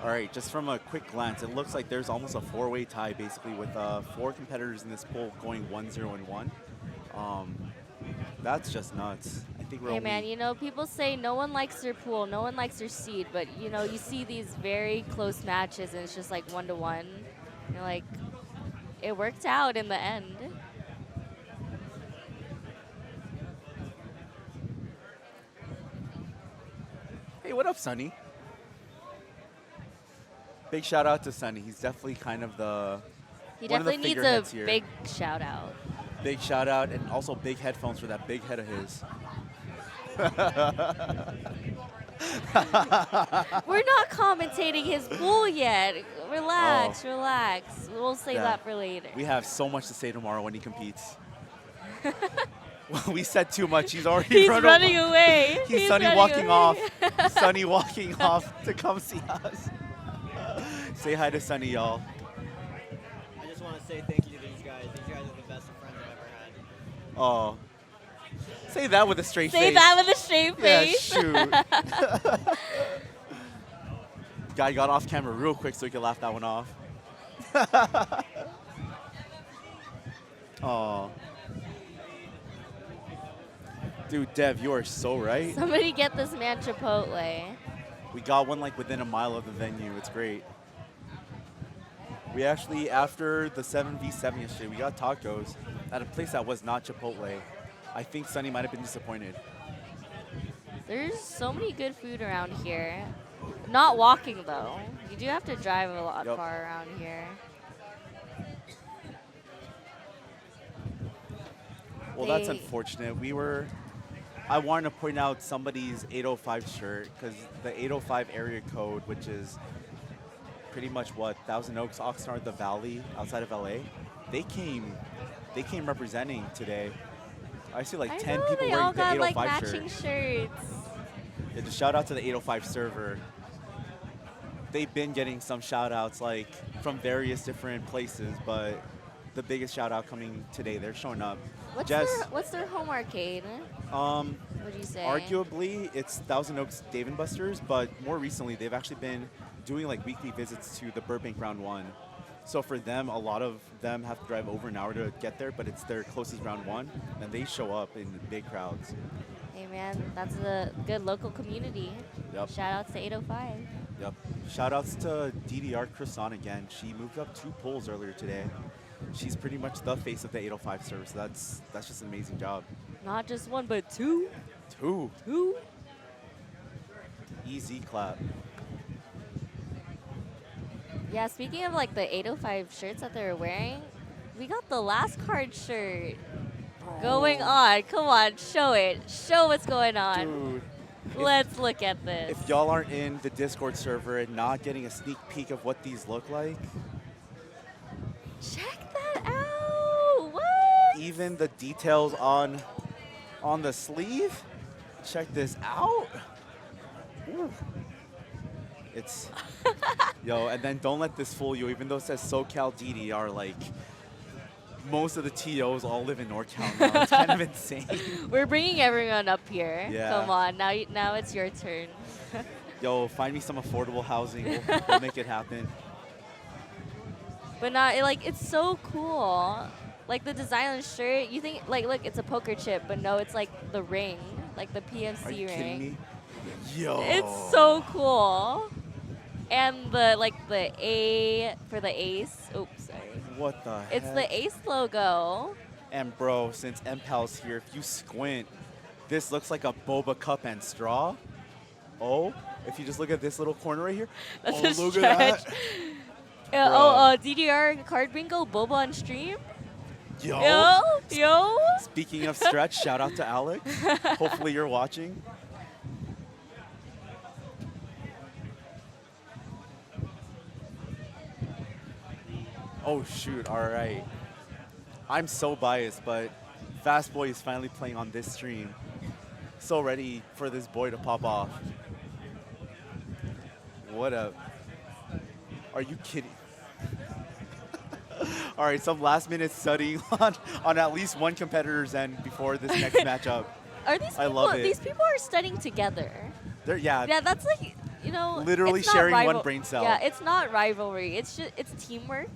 [SPEAKER 1] All right, just from a quick glance, it looks like there's almost a 4-way tie, basically, with 4 competitors in this pool going 1-0 and 1. That's just nuts. I think we're
[SPEAKER 2] Hey
[SPEAKER 1] only
[SPEAKER 2] man, you know, people say no one likes their pool, no one likes their seed, but you know, you see these very close matches and it's just like 1-1. You're like, it worked out in the end.
[SPEAKER 1] Hey, what up, Sunny? Big shout out to Sunny. He's definitely kind of the
[SPEAKER 2] He
[SPEAKER 1] one of the
[SPEAKER 2] definitely needs
[SPEAKER 1] figureheads
[SPEAKER 2] a
[SPEAKER 1] here.
[SPEAKER 2] big shout out.
[SPEAKER 1] Big shout out, and also big headphones for that big head of his.
[SPEAKER 2] We're not commentating his pool yet. Relax, relax. We'll save
[SPEAKER 1] Yeah.
[SPEAKER 2] that for later.
[SPEAKER 1] We have so much to say tomorrow when he competes. We said too much. He's already
[SPEAKER 2] He's
[SPEAKER 1] run
[SPEAKER 2] running
[SPEAKER 1] over.
[SPEAKER 2] away.
[SPEAKER 1] He's Sunny
[SPEAKER 2] running
[SPEAKER 1] walking
[SPEAKER 2] away.
[SPEAKER 1] off. Sunny walking off to come see us. Say hi to Sunny, y'all.
[SPEAKER 4] I just want to say thank you to these guys. These guys are the best of friends I've ever had.
[SPEAKER 1] Oh. Say that with a straight face.
[SPEAKER 2] Say that with a straight face.
[SPEAKER 1] Yeah, shoot. Guy got off camera real quick so he could laugh that one off. Oh. Dude, Dev, you are so right.
[SPEAKER 2] Somebody get this man Chipotle.
[SPEAKER 1] We got one like within a mile of the venue. It's great. We actually, after the 7v7 yesterday, we got tacos at a place that was not Chipotle. I think Sunny might have been disappointed.
[SPEAKER 2] There's so many good food around here. Not walking though. You do have to drive a lot
[SPEAKER 1] Yep.
[SPEAKER 2] far around here.
[SPEAKER 1] Well, that's
[SPEAKER 2] They-
[SPEAKER 1] unfortunate. I wanted to point out somebody's 805 shirt because the 805 area code, which is pretty much what, Thousand Oaks, Oxnard, the Valley, outside of LA, they came representing today. I see like
[SPEAKER 2] I
[SPEAKER 1] 10
[SPEAKER 2] know,
[SPEAKER 1] people
[SPEAKER 2] they
[SPEAKER 1] wearing
[SPEAKER 2] all
[SPEAKER 1] the
[SPEAKER 2] got
[SPEAKER 1] 805
[SPEAKER 2] like
[SPEAKER 1] shirt.
[SPEAKER 2] matching shirts.
[SPEAKER 1] Yeah, just shout out to the 805 server. They've been getting some shout outs like from various different places, but the biggest shout out coming today, they're showing up.
[SPEAKER 2] What's their home arcade?
[SPEAKER 1] Um,
[SPEAKER 2] What do you say?
[SPEAKER 1] Arguably, it's Thousand Oaks Dave & Buster's, but more recently, they've actually been doing like weekly visits to the Burbank Round 1. So for them, a lot of them have to drive over an hour to get there, but it's their closest Round 1, and they show up in big crowds.
[SPEAKER 2] Hey man, that's a good local community.
[SPEAKER 1] Yep.
[SPEAKER 2] Shout outs to 805.
[SPEAKER 1] Yep. Shout outs to DDR Croissant again. She moved up 2 polls earlier today. She's pretty much the face of the 805 server, so that's just an amazing job.
[SPEAKER 2] Not just one, but two.
[SPEAKER 1] 2.
[SPEAKER 2] Two.
[SPEAKER 1] Easy clap.
[SPEAKER 2] Yeah, speaking of like the 805 shirts that they're wearing, we got the last card shirt going on. Come on, show it. Show what's going on.
[SPEAKER 1] Dude.
[SPEAKER 2] Let's look at this.
[SPEAKER 1] If y'all aren't in the Discord server and not getting a sneak peek of what these look like,
[SPEAKER 2] Check that out. What?
[SPEAKER 1] even the details on the sleeve, check this out. Ooh. It's, yo, and then don't let this fool you, even though it says SoCalDDR, like, most of the TOs all live in NorCal now. It's kind of insane.
[SPEAKER 2] We're bringing everyone up here.
[SPEAKER 1] Yeah.
[SPEAKER 2] Come on, now it's your turn.
[SPEAKER 1] Yo, find me some affordable housing. We'll make it happen.
[SPEAKER 2] But not like it's so cool. Like the design on the shirt, you think like look, it's a poker chip, but no, it's like the ring, like the PFC
[SPEAKER 1] Are you
[SPEAKER 2] ring.
[SPEAKER 1] kidding me? Yo.
[SPEAKER 2] It's so cool. And the A for the ace. Oops, sorry.
[SPEAKER 1] What the heck?
[SPEAKER 2] It's the ace logo.
[SPEAKER 1] And bro, since MPal's here, if you squint, this looks like a boba cup and straw. Oh, if you just look at this little corner right here.
[SPEAKER 2] That's
[SPEAKER 1] oh,
[SPEAKER 2] a
[SPEAKER 1] look
[SPEAKER 2] stretch.
[SPEAKER 1] at that.
[SPEAKER 2] DDR card bingo, Boba on stream.
[SPEAKER 1] Yo.
[SPEAKER 2] Yo.
[SPEAKER 1] Speaking of stretch, shout out to Alex. Hopefully you're watching. Oh shoot, all right. I'm so biased, but Fastboy is finally playing on this stream. So ready for this boy to pop off. What up? Are you kidding? All right, some last minute studying on at least one competitor's end before this next matchup.
[SPEAKER 2] Are these people?
[SPEAKER 1] I love it.
[SPEAKER 2] These people are studying together.
[SPEAKER 1] Yeah,
[SPEAKER 2] Yeah, that's like
[SPEAKER 1] literally
[SPEAKER 2] it's not
[SPEAKER 1] sharing one brain cell.
[SPEAKER 2] Yeah, it's not rivalry. It's teamwork.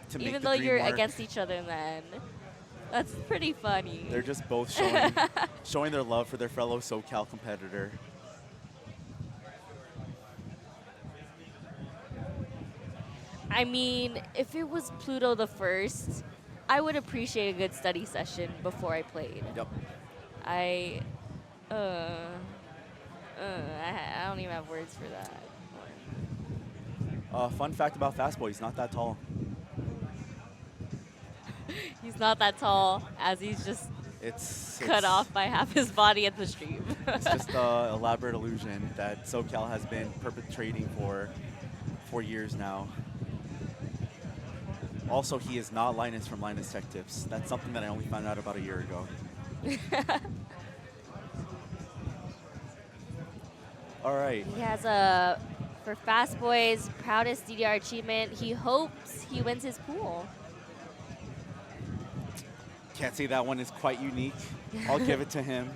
[SPEAKER 1] To make
[SPEAKER 2] Even
[SPEAKER 1] the
[SPEAKER 2] though
[SPEAKER 1] dream
[SPEAKER 2] you're
[SPEAKER 1] work.
[SPEAKER 2] against each other in the end. That's pretty funny.
[SPEAKER 1] They're just both showing their love for their fellow SoCal competitor.
[SPEAKER 2] I mean, if it was Pluto the first, I would appreciate a good study session before I played.
[SPEAKER 1] Yep.
[SPEAKER 2] I don't even have words for that.
[SPEAKER 1] Fun fact about Fastboy, he's not that tall.
[SPEAKER 2] He's not that tall, as he's just
[SPEAKER 1] It's
[SPEAKER 2] cut off by half his body at the stream.
[SPEAKER 1] It's just an elaborate illusion that SoCal has been perpetrating for years now. Also, he is not Linus from Linus Tech Tips. That's something that I only found out about a year ago. All right.
[SPEAKER 2] He has for Fastboy's proudest DDR achievement, he hopes he wins his pool.
[SPEAKER 1] Can't say that one is quite unique. I'll give it to him.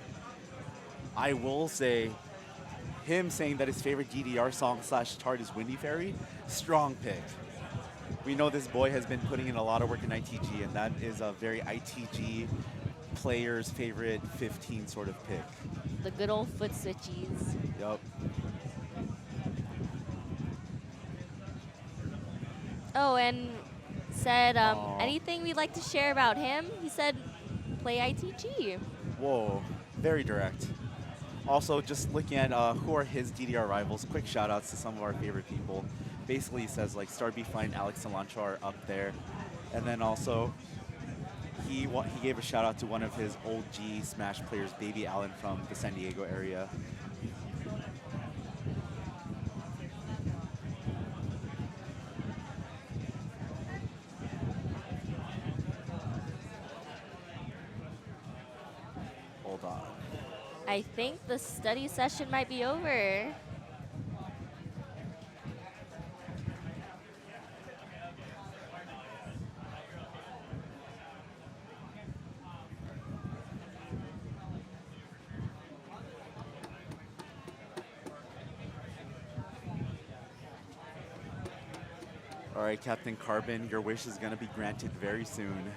[SPEAKER 1] I will say, him saying that his favorite DDR song / chart is Windy Fairy, strong pick. We know this boy has been putting in a lot of work in ITG, and that is a very ITG player's favorite 15 sort of pick.
[SPEAKER 2] The good old foot switchies.
[SPEAKER 1] Yup.
[SPEAKER 2] Oh, and said anything we'd like to share about him. He said, play ITG.
[SPEAKER 1] Whoa, very direct. Also, just looking at who are his DDR rivals, quick shout outs to some of our favorite people. Basically, he says like StarBfly and Alex Salantra are up there. And then also, he gave a shout out to one of his old G Smash players, Baby Allen from the San Diego area. Hold on.
[SPEAKER 2] I think the study session might be over.
[SPEAKER 1] All right, Captain Carbon, your wish is going to be granted very soon.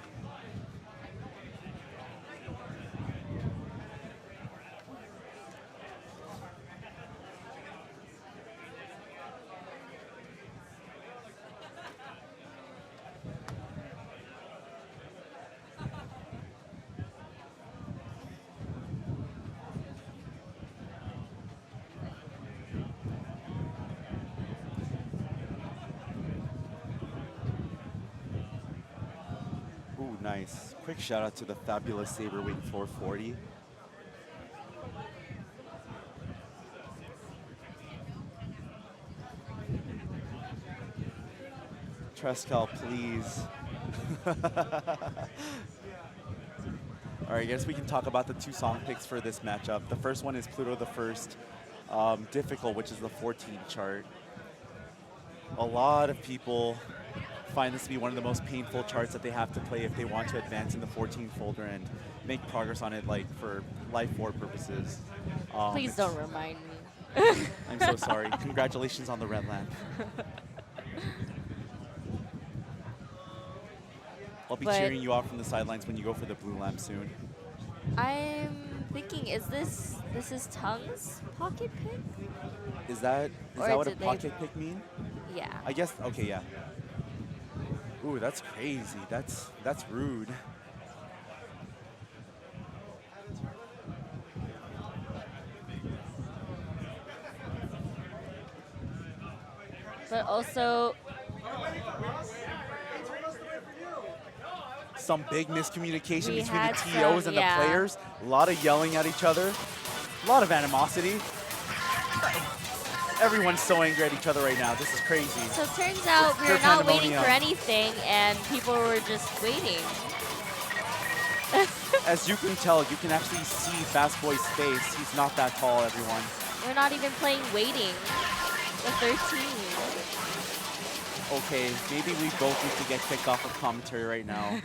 [SPEAKER 1] Ooh, nice. Quick shout out to the fabulous Saberwing 440. Trescal, please. All right, I guess we can talk about the two song picks for this matchup. The first one is Pluto the First, Difficult, which is the 14 chart. A lot of people find this to be one of the most painful charts that they have to play if they want to advance in the 14 folder and make progress on it, like for Life 4 purposes.
[SPEAKER 2] Please don't remind me.
[SPEAKER 1] I'm so sorry. Congratulations on the red lamp. I'll be cheering you out from the sidelines when you go for the blue lamp soon.
[SPEAKER 2] I'm thinking, is this is Tung's pocket pick?
[SPEAKER 1] Is that
[SPEAKER 2] Or
[SPEAKER 1] what a
[SPEAKER 2] did they-
[SPEAKER 1] pocket pick mean?
[SPEAKER 2] Yeah.
[SPEAKER 1] I guess, okay, yeah. Ooh, that's crazy. That's rude.
[SPEAKER 2] But also,
[SPEAKER 1] some big miscommunication
[SPEAKER 2] We
[SPEAKER 1] between the
[SPEAKER 2] had
[SPEAKER 1] TOs
[SPEAKER 2] some,
[SPEAKER 1] and
[SPEAKER 2] yeah.
[SPEAKER 1] the players. A lot of yelling at each other. A lot of animosity. Everyone's so angry at each other right now. This is crazy.
[SPEAKER 2] so it turns out we
[SPEAKER 1] Pure
[SPEAKER 2] were not waiting
[SPEAKER 1] pandemonium.
[SPEAKER 2] for anything, and people were just waiting.
[SPEAKER 1] As you can tell, you can actually see Fastboy's face. He's not that tall, everyone.
[SPEAKER 2] We're not even playing waiting. The 13.
[SPEAKER 1] Okay, maybe we both need to get kicked off of commentary right now.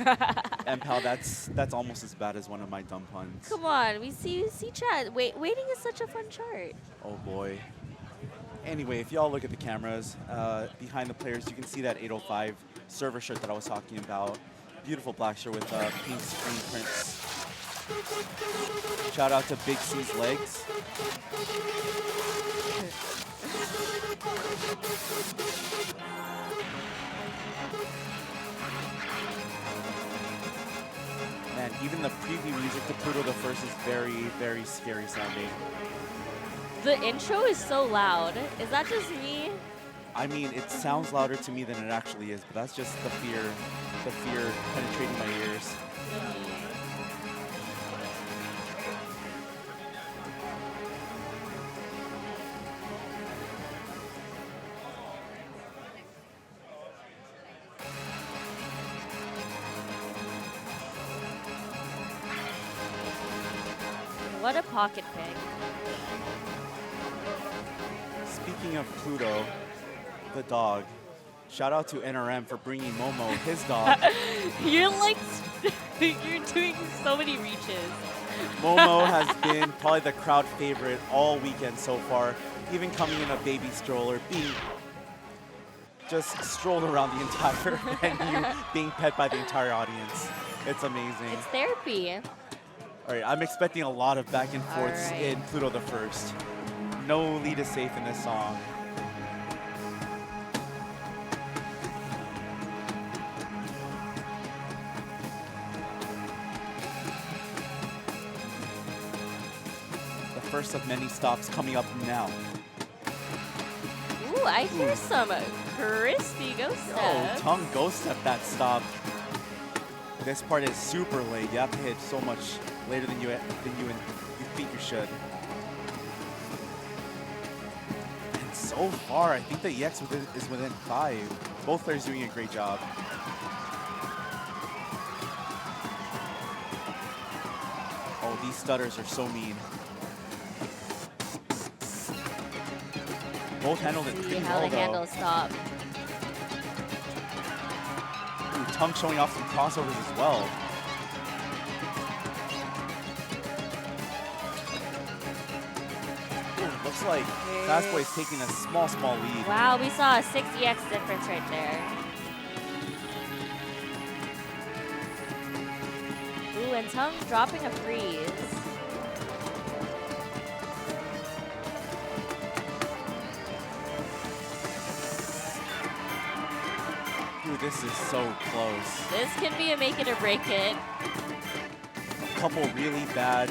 [SPEAKER 1] And pal, that's almost as bad as one of my dumb puns.
[SPEAKER 2] Come on, we see chat. Waiting is such a fun chart.
[SPEAKER 1] Oh boy. Anyway, if y'all look at the cameras, behind the players, you can see that 805 server shirt that I was talking about. Beautiful black shirt with pink screen prints. Shout out to Big C's legs. Man, even the preview music to Pluto the First is very, very scary sounding.
[SPEAKER 2] The intro is so loud. Is that just me?
[SPEAKER 1] I mean, it sounds louder to me than it actually is, but that's just the fear penetrating my ears.
[SPEAKER 2] What a pocket pick.
[SPEAKER 1] Speaking of Pluto, the dog, shout out to NRM for bringing Momo, his dog.
[SPEAKER 2] You're like, you're doing so many reaches.
[SPEAKER 1] Momo has been probably the crowd favorite all weekend so far, even coming in a baby stroller, being just strolled around the entire venue, being pet by the entire audience. It's amazing.
[SPEAKER 2] It's therapy.
[SPEAKER 1] All right, I'm expecting a lot of back and forths
[SPEAKER 2] All right.
[SPEAKER 1] in Pluto the First. No lead is safe in this song. The first of many stops coming up now.
[SPEAKER 2] Ooh, I hear some crispy ghost
[SPEAKER 1] Oh,
[SPEAKER 2] steps.
[SPEAKER 1] Tung ghost step that stop. This part is super late. You have to hit so much later than you think you should. And so far, I think the EX is within 5. Both players doing a great job. Oh, these stutters are so mean. Both handled it
[SPEAKER 2] See
[SPEAKER 1] pretty
[SPEAKER 2] how
[SPEAKER 1] well,
[SPEAKER 2] they
[SPEAKER 1] though.
[SPEAKER 2] handle a stop.
[SPEAKER 1] Ooh, Tung showing off some crossovers as well. Ooh, looks like Fastboy is taking a small lead.
[SPEAKER 2] Wow, we saw a 6 EX difference right there. Ooh, and Tung's dropping a freeze.
[SPEAKER 1] Ooh, this is so close.
[SPEAKER 2] This can be a make it or break it.
[SPEAKER 1] A couple really bad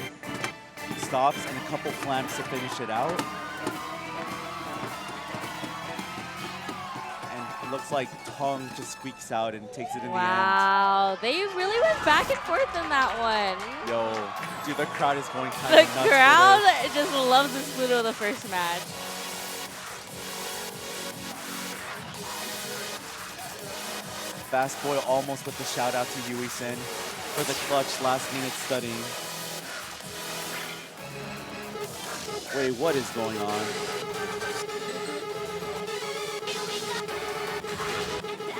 [SPEAKER 1] stops and a couple flamps to finish it out. And it looks like Tung just squeaks out and takes it in
[SPEAKER 2] Wow, they really went back and forth in that one.
[SPEAKER 1] the end. Yo, dude, the crowd is going kind
[SPEAKER 2] The
[SPEAKER 1] of nuts.
[SPEAKER 2] crowd
[SPEAKER 1] For this.
[SPEAKER 2] just loves this Pluto the first match.
[SPEAKER 1] Fastboy almost with the shout out to Yui-sen for the clutch last minute studying. Wait, what is going on?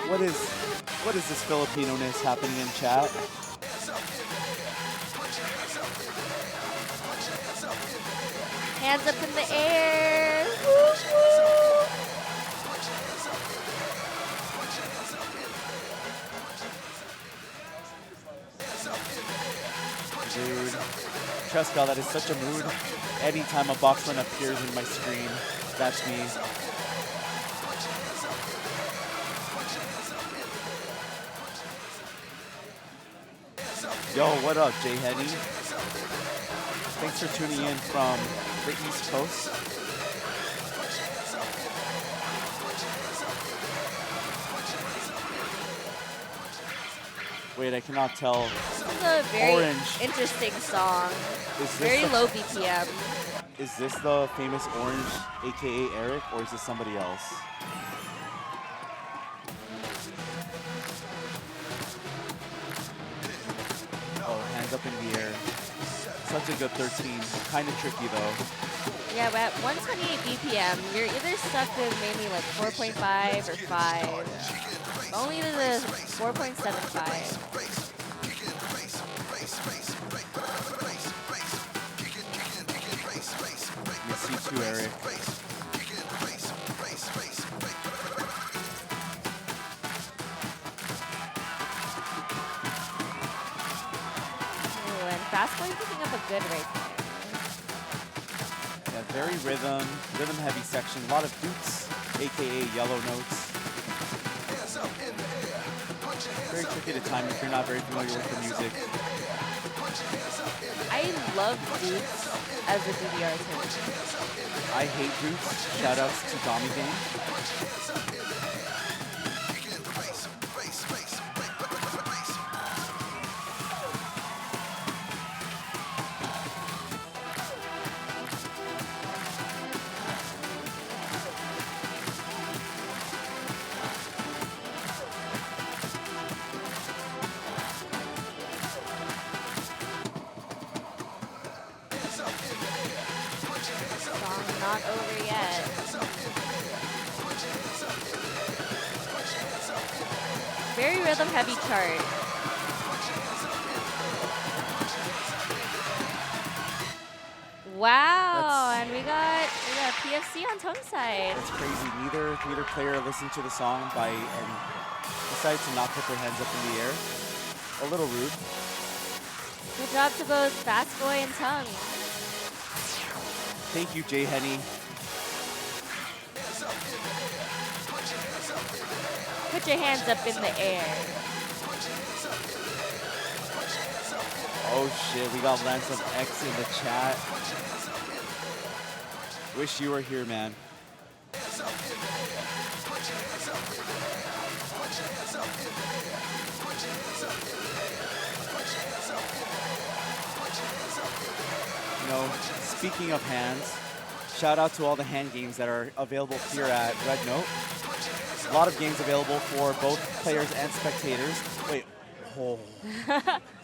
[SPEAKER 1] What is this Filipino-ness happening in chat?
[SPEAKER 2] Hands up in the air. Woo, woo.
[SPEAKER 1] Dude, Trescal, that is such a mood. Anytime a box run appears in my screen, that's me. Yo, what up, Jay Henny? Thanks for tuning in from the East Coast. Wait, I cannot tell.
[SPEAKER 2] This is a very
[SPEAKER 1] Orange.
[SPEAKER 2] interesting song.
[SPEAKER 1] Is this
[SPEAKER 2] Very
[SPEAKER 1] the-
[SPEAKER 2] low BPM.
[SPEAKER 1] Is this the famous Orange, aka Eric, or is this somebody else? Oh, hands up in the air. Such a good 13. Kind of tricky though.
[SPEAKER 2] Yeah, but at 128 BPM, you're either stuck with maybe like 4.5 or 5. Only to the 4.75.
[SPEAKER 1] You see too, Eric.
[SPEAKER 2] Ooh, and fastboy picking up a good right there.
[SPEAKER 1] Yeah, very rhythm heavy section. A lot of dukes, aka yellow notes. Very tricky to time if you're not very familiar with the music.
[SPEAKER 2] I love Dukes as a DDR too.
[SPEAKER 1] I hate dukes. Shoutouts to Tommy Game.
[SPEAKER 2] Song not over yet. Very rhythm heavy chart. Wow, and we got PFC on Tung side.
[SPEAKER 1] That's crazy. Neither player listened to the song and decided to not put their hands up in the air. A little rude.
[SPEAKER 2] Good job to both Fastboy and Tung.
[SPEAKER 1] Thank you, Jay Henny.
[SPEAKER 2] Put your hands up in the air.
[SPEAKER 1] Oh shit, we got Lance of X in the chat. Wish you were here, man. You know, speaking of hands, shout out to all the hand games that are available here at Red Note. A lot of games available for both players and spectators. Wait, oh.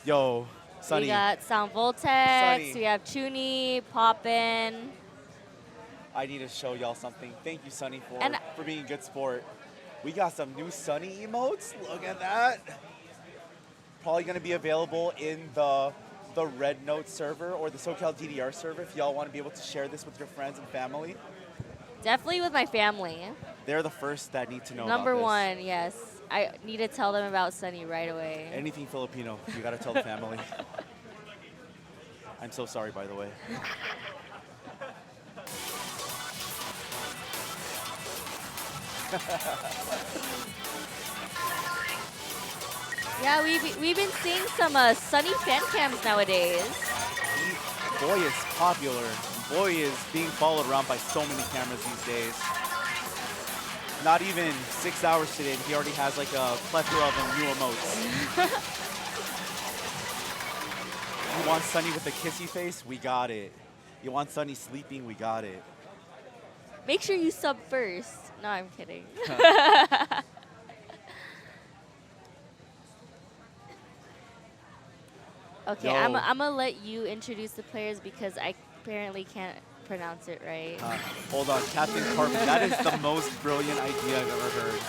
[SPEAKER 1] Yo, Sunny.
[SPEAKER 2] We got Sound Voltex,
[SPEAKER 1] Sunny.
[SPEAKER 2] we have Chuni, Poppin.
[SPEAKER 1] I need to show y'all something. Thank you, Sunny,
[SPEAKER 2] And-
[SPEAKER 1] for being a good sport. We got some new Sunny emotes. Look at that. Probably going to be available in the Red Note server or the SoCalDDR server if y'all want to be able to share this with your friends and family.
[SPEAKER 2] Definitely with my family.
[SPEAKER 1] They're the first that need to know
[SPEAKER 2] Number
[SPEAKER 1] about this.
[SPEAKER 2] one, yes. I need to tell them about Sunny right away.
[SPEAKER 1] Anything Filipino, you got to tell the family. I'm so sorry, by the way.
[SPEAKER 2] Yeah, we've been seeing some Sunny fan cams nowadays.
[SPEAKER 1] Boy is popular. Boy is being followed around by so many cameras these days. Not even 6 hours today, and he already has like a plethora of new emotes. You want Sunny with a kissy face? We got it. You want Sunny sleeping? We got it.
[SPEAKER 2] Make sure you sub first. No, I'm kidding. Okay,
[SPEAKER 1] Yo.
[SPEAKER 2] I'm gonna let you introduce the players because I apparently can't pronounce it right.
[SPEAKER 1] Hold on, Captain Carbon. That is the most brilliant idea I've ever heard.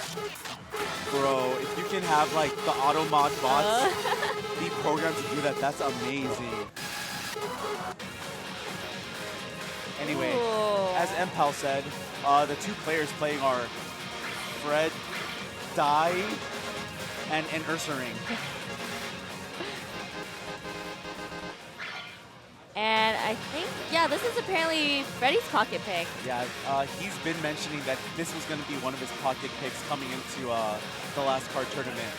[SPEAKER 1] Bro, if you can have like the auto mod bots be programmed to do that, that's amazing. Anyway,
[SPEAKER 2] Ooh.
[SPEAKER 1] as MPal said, the two players playing are Freddie and anUrsaring.
[SPEAKER 2] And I think, yeah, this is apparently Freddie's pocket pick.
[SPEAKER 1] Yeah, he's been mentioning that this was going to be one of his pocket picks coming into the last card tournament.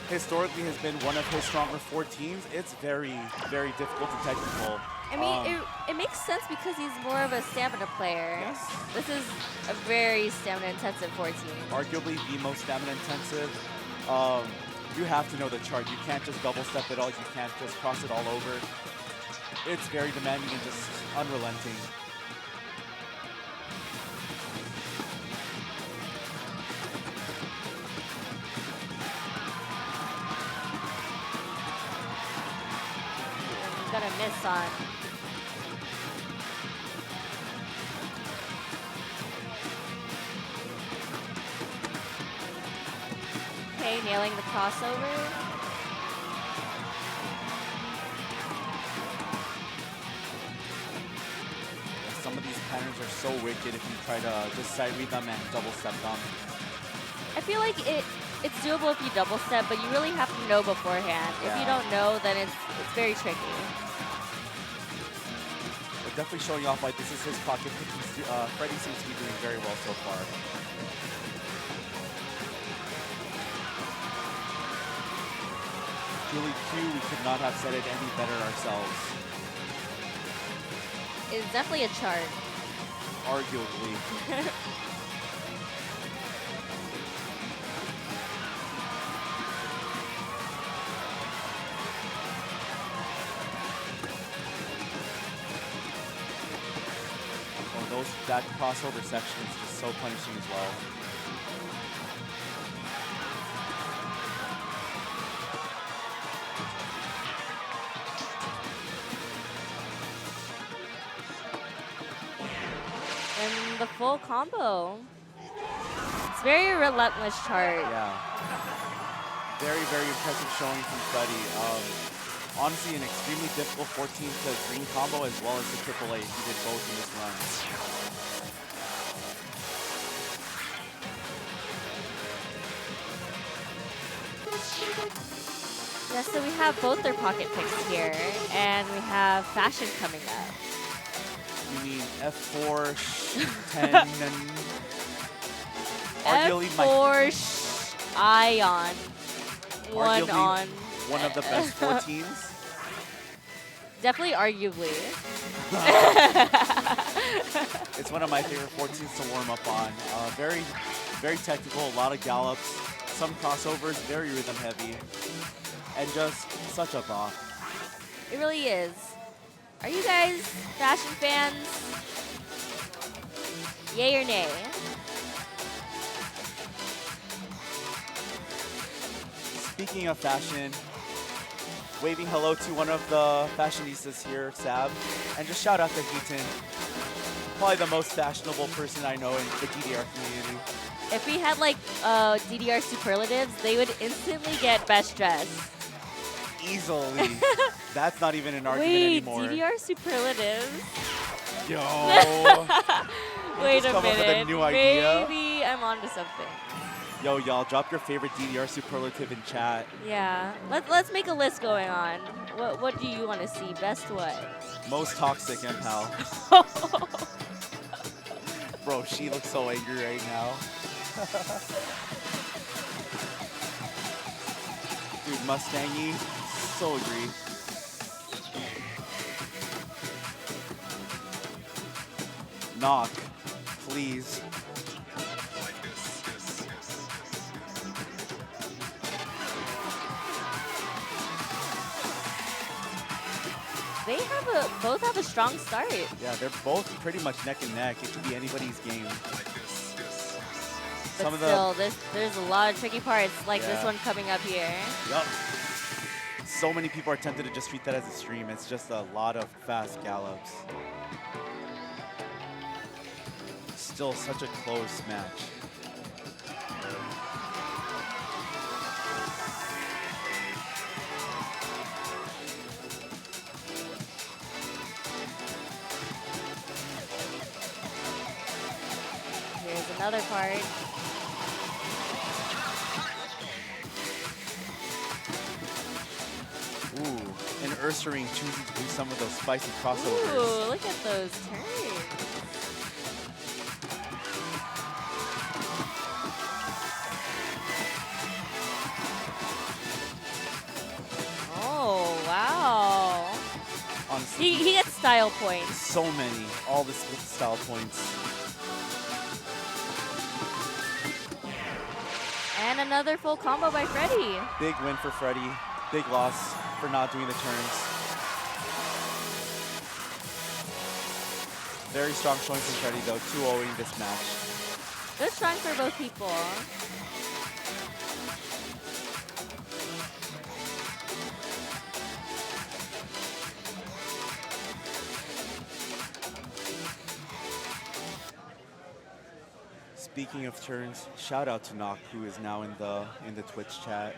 [SPEAKER 1] Historically has been one of his stronger 4 teams. It's very, very difficult and technical.
[SPEAKER 2] I mean, it makes sense because he's more of a stamina player.
[SPEAKER 1] Yes.
[SPEAKER 2] This is a very stamina-intensive 4 team.
[SPEAKER 1] Arguably the most stamina-intensive. You have to know the chart. You can't just double step it all. You can't just cross it all over. It's very demanding and just unrelenting.
[SPEAKER 2] I'm gonna miss on. Okay, nailing the crossover.
[SPEAKER 1] Some of these patterns are so wicked if you try to just side read them and double step them.
[SPEAKER 2] I feel like it's doable if you double step, but you really have to know beforehand.
[SPEAKER 1] Yeah.
[SPEAKER 2] If you don't know, then it's very tricky.
[SPEAKER 1] But definitely showing off like this is his pocket pick. Freddie seems to be doing very well so far. Julie Q, we could not have said it any better ourselves.
[SPEAKER 2] It's definitely a chart.
[SPEAKER 1] Arguably. That crossover section is just so punishing as well.
[SPEAKER 2] And the full combo. It's very relentless chart.
[SPEAKER 1] Yeah. Very, very impressive showing from Freddie. Honestly, an extremely difficult 14 to green combo as well as the AAA. He did both in this run.
[SPEAKER 2] Yeah, so we have both their pocket picks here, and we have Fashion coming up.
[SPEAKER 1] You mean F4, 10, and arguably
[SPEAKER 2] F4 Ion.
[SPEAKER 1] arguably one of the best 14s.
[SPEAKER 2] Definitely arguably.
[SPEAKER 1] It's one of my favorite 14s to warm up on. Very, very technical, a lot of gallops, some crossovers, very rhythm heavy, and just such a bop.
[SPEAKER 2] It really is. Are you guys Fashion fans? Yay or nay?
[SPEAKER 1] Speaking of fashion, waving hello to one of the fashionistas here, Sab, and just shout out to Heaton, probably the most fashionable person I know in the DDR community.
[SPEAKER 2] If we had like DDR superlatives, they would instantly get best dress.
[SPEAKER 1] Easily. That's not even an argument
[SPEAKER 2] Wait,
[SPEAKER 1] anymore.
[SPEAKER 2] DDR superlatives?
[SPEAKER 1] Yo.
[SPEAKER 2] Wait
[SPEAKER 1] just
[SPEAKER 2] a
[SPEAKER 1] come up with a
[SPEAKER 2] minute.
[SPEAKER 1] new idea.
[SPEAKER 2] Maybe I'm onto something.
[SPEAKER 1] Yo, y'all, drop your favorite DDR superlative in chat.
[SPEAKER 2] Yeah. Let's make a list going on. What do you want to see? Best what?
[SPEAKER 1] Most toxic, pal. Bro, she looks so angry right now. Dude, Mustangy, so agree. Knock, please.
[SPEAKER 2] They both have a strong start.
[SPEAKER 1] Yeah, they're both pretty much neck and neck. It could be anybody's game.
[SPEAKER 2] But still, there's a lot of tricky parts, like this one coming up here.
[SPEAKER 1] Yup. So many people are tempted to just treat that as a stream. It's just a lot of fast gallops. Still such a close match.
[SPEAKER 2] other part.
[SPEAKER 1] Ooh, and anUrsaring choosing to do some of those spicy crossovers.
[SPEAKER 2] Ooh, look at those turns. Oh, wow.
[SPEAKER 1] Honestly,
[SPEAKER 2] He gets style points.
[SPEAKER 1] so many, all the style points.
[SPEAKER 2] And another full combo by Freddie.
[SPEAKER 1] Big win for Freddie. Big loss for not doing the turns. Very strong showing from Freddie though, 2-0ing this match.
[SPEAKER 2] Good strong for both people.
[SPEAKER 1] Speaking of turns, shout out to Knock, who is now in the Twitch chat.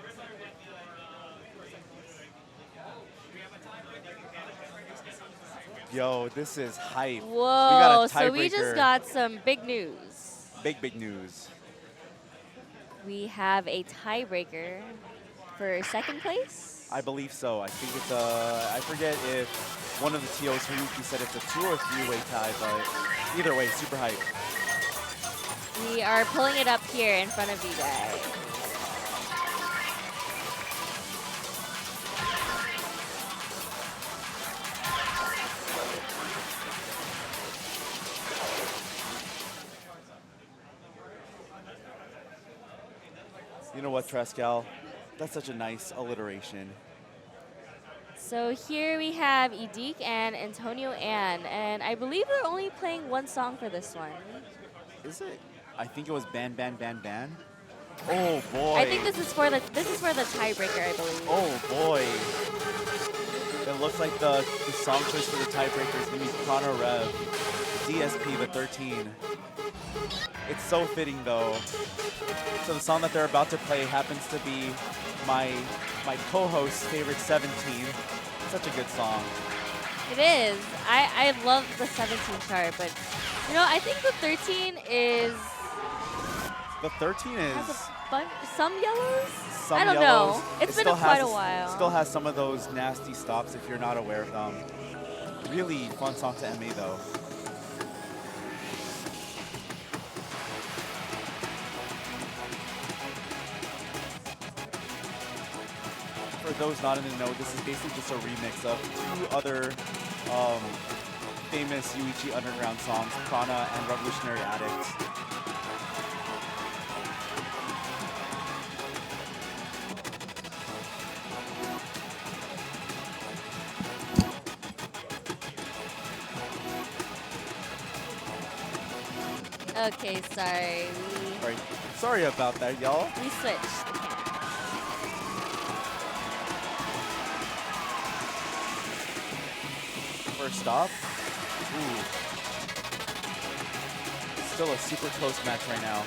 [SPEAKER 1] Yo, this is hype.
[SPEAKER 2] Whoa,
[SPEAKER 1] we got a
[SPEAKER 2] so we just
[SPEAKER 1] tiebreaker.
[SPEAKER 2] got some big news.
[SPEAKER 1] Big news.
[SPEAKER 2] We have a tiebreaker for second place.
[SPEAKER 1] I believe so. I think it's I forget if one of the TOs Ryuki said it's a 2 or 3-way tie, but either way, super hype.
[SPEAKER 2] We are pulling it up here in front of you guys.
[SPEAKER 1] You know what, Trescal? That's such a nice alliteration.
[SPEAKER 2] So here we have eedeeq and Antonio Ann, and I believe they're only playing one song for this one.
[SPEAKER 1] Is it? I think it was Ban Ban Ban Ban. Oh boy.
[SPEAKER 2] I think this is for the tiebreaker, I believe.
[SPEAKER 1] Oh boy. It looks like the song choice for the tiebreaker is gonna be Prana Rev, DSP the 13. It's so fitting though. So the song that they're about to play happens to be my co-host's favorite 17. Such a good song.
[SPEAKER 2] It is. I love the 17 chart, but you know, I think the 13 is
[SPEAKER 1] The 13
[SPEAKER 2] has
[SPEAKER 1] is
[SPEAKER 2] a bunch, some yellows.
[SPEAKER 1] some
[SPEAKER 2] I don't
[SPEAKER 1] yellows.
[SPEAKER 2] know. It's been
[SPEAKER 1] still
[SPEAKER 2] quite a
[SPEAKER 1] has-
[SPEAKER 2] while.
[SPEAKER 1] Still has some of those nasty stops if you're not aware of them. Really fun song to MA though. For those not in the know, this is basically just a remix of 2 other famous UEG Underground songs, Prana and Revolutionary Addict.
[SPEAKER 2] Okay, sorry.
[SPEAKER 1] Alright, sorry about that, y'all.
[SPEAKER 2] We switched the camera.
[SPEAKER 1] First stop. Ooh. Still a super close match right now.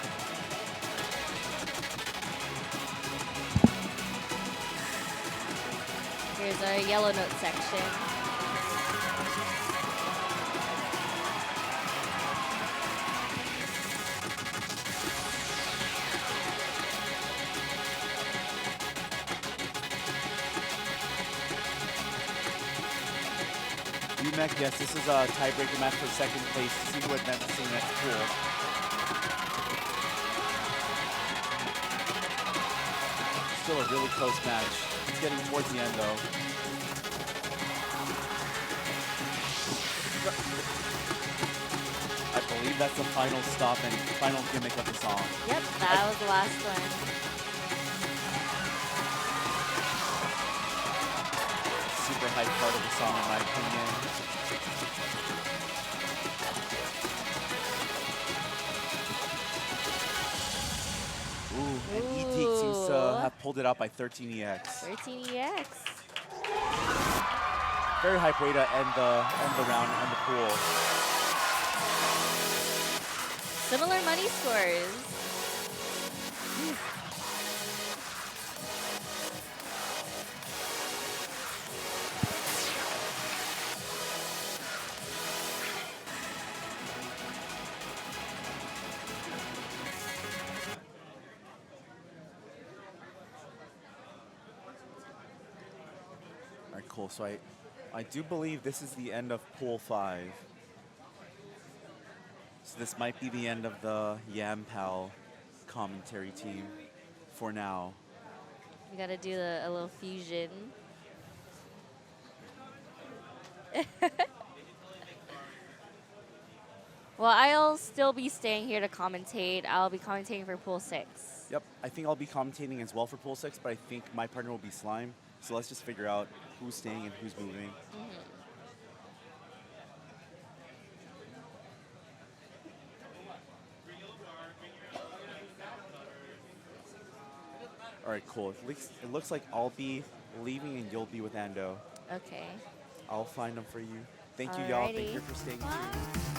[SPEAKER 2] Here's our yellow note section.
[SPEAKER 1] eedeeq, yes, this is a tiebreaker match for second place to see who advances to the next pool. Still a really close match. It's getting towards the end though. I believe that's the final stop and final gimmick of the song.
[SPEAKER 2] Yep, that was the last one.
[SPEAKER 1] Super hype part of the song in my opinion. Ooh, and eedeeq seems to
[SPEAKER 2] Ooh.
[SPEAKER 1] have pulled it out by 13EX.
[SPEAKER 2] 13EX.
[SPEAKER 1] Very hype way to end the round and the pool.
[SPEAKER 2] Similar money scores.
[SPEAKER 1] cool. So I do believe this is the end of Pool 5. So this might be the end of the YamPal commentary team for now.
[SPEAKER 2] We gotta do a little fusion. Well, I'll still be staying here to commentate. I'll be commentating for Pool 6.
[SPEAKER 1] Yep, I think I'll be commentating as well for Pool 6, but I think my partner will be Slime. So let's just figure out who's staying and who's moving. All right, cool. It looks like I'll be leaving and you'll be with Ando.
[SPEAKER 2] Okay.
[SPEAKER 1] I'll find them for you. Thank you, y'all. Thank you
[SPEAKER 2] Alrighty.
[SPEAKER 1] for staying
[SPEAKER 2] Bye.
[SPEAKER 1] tuned.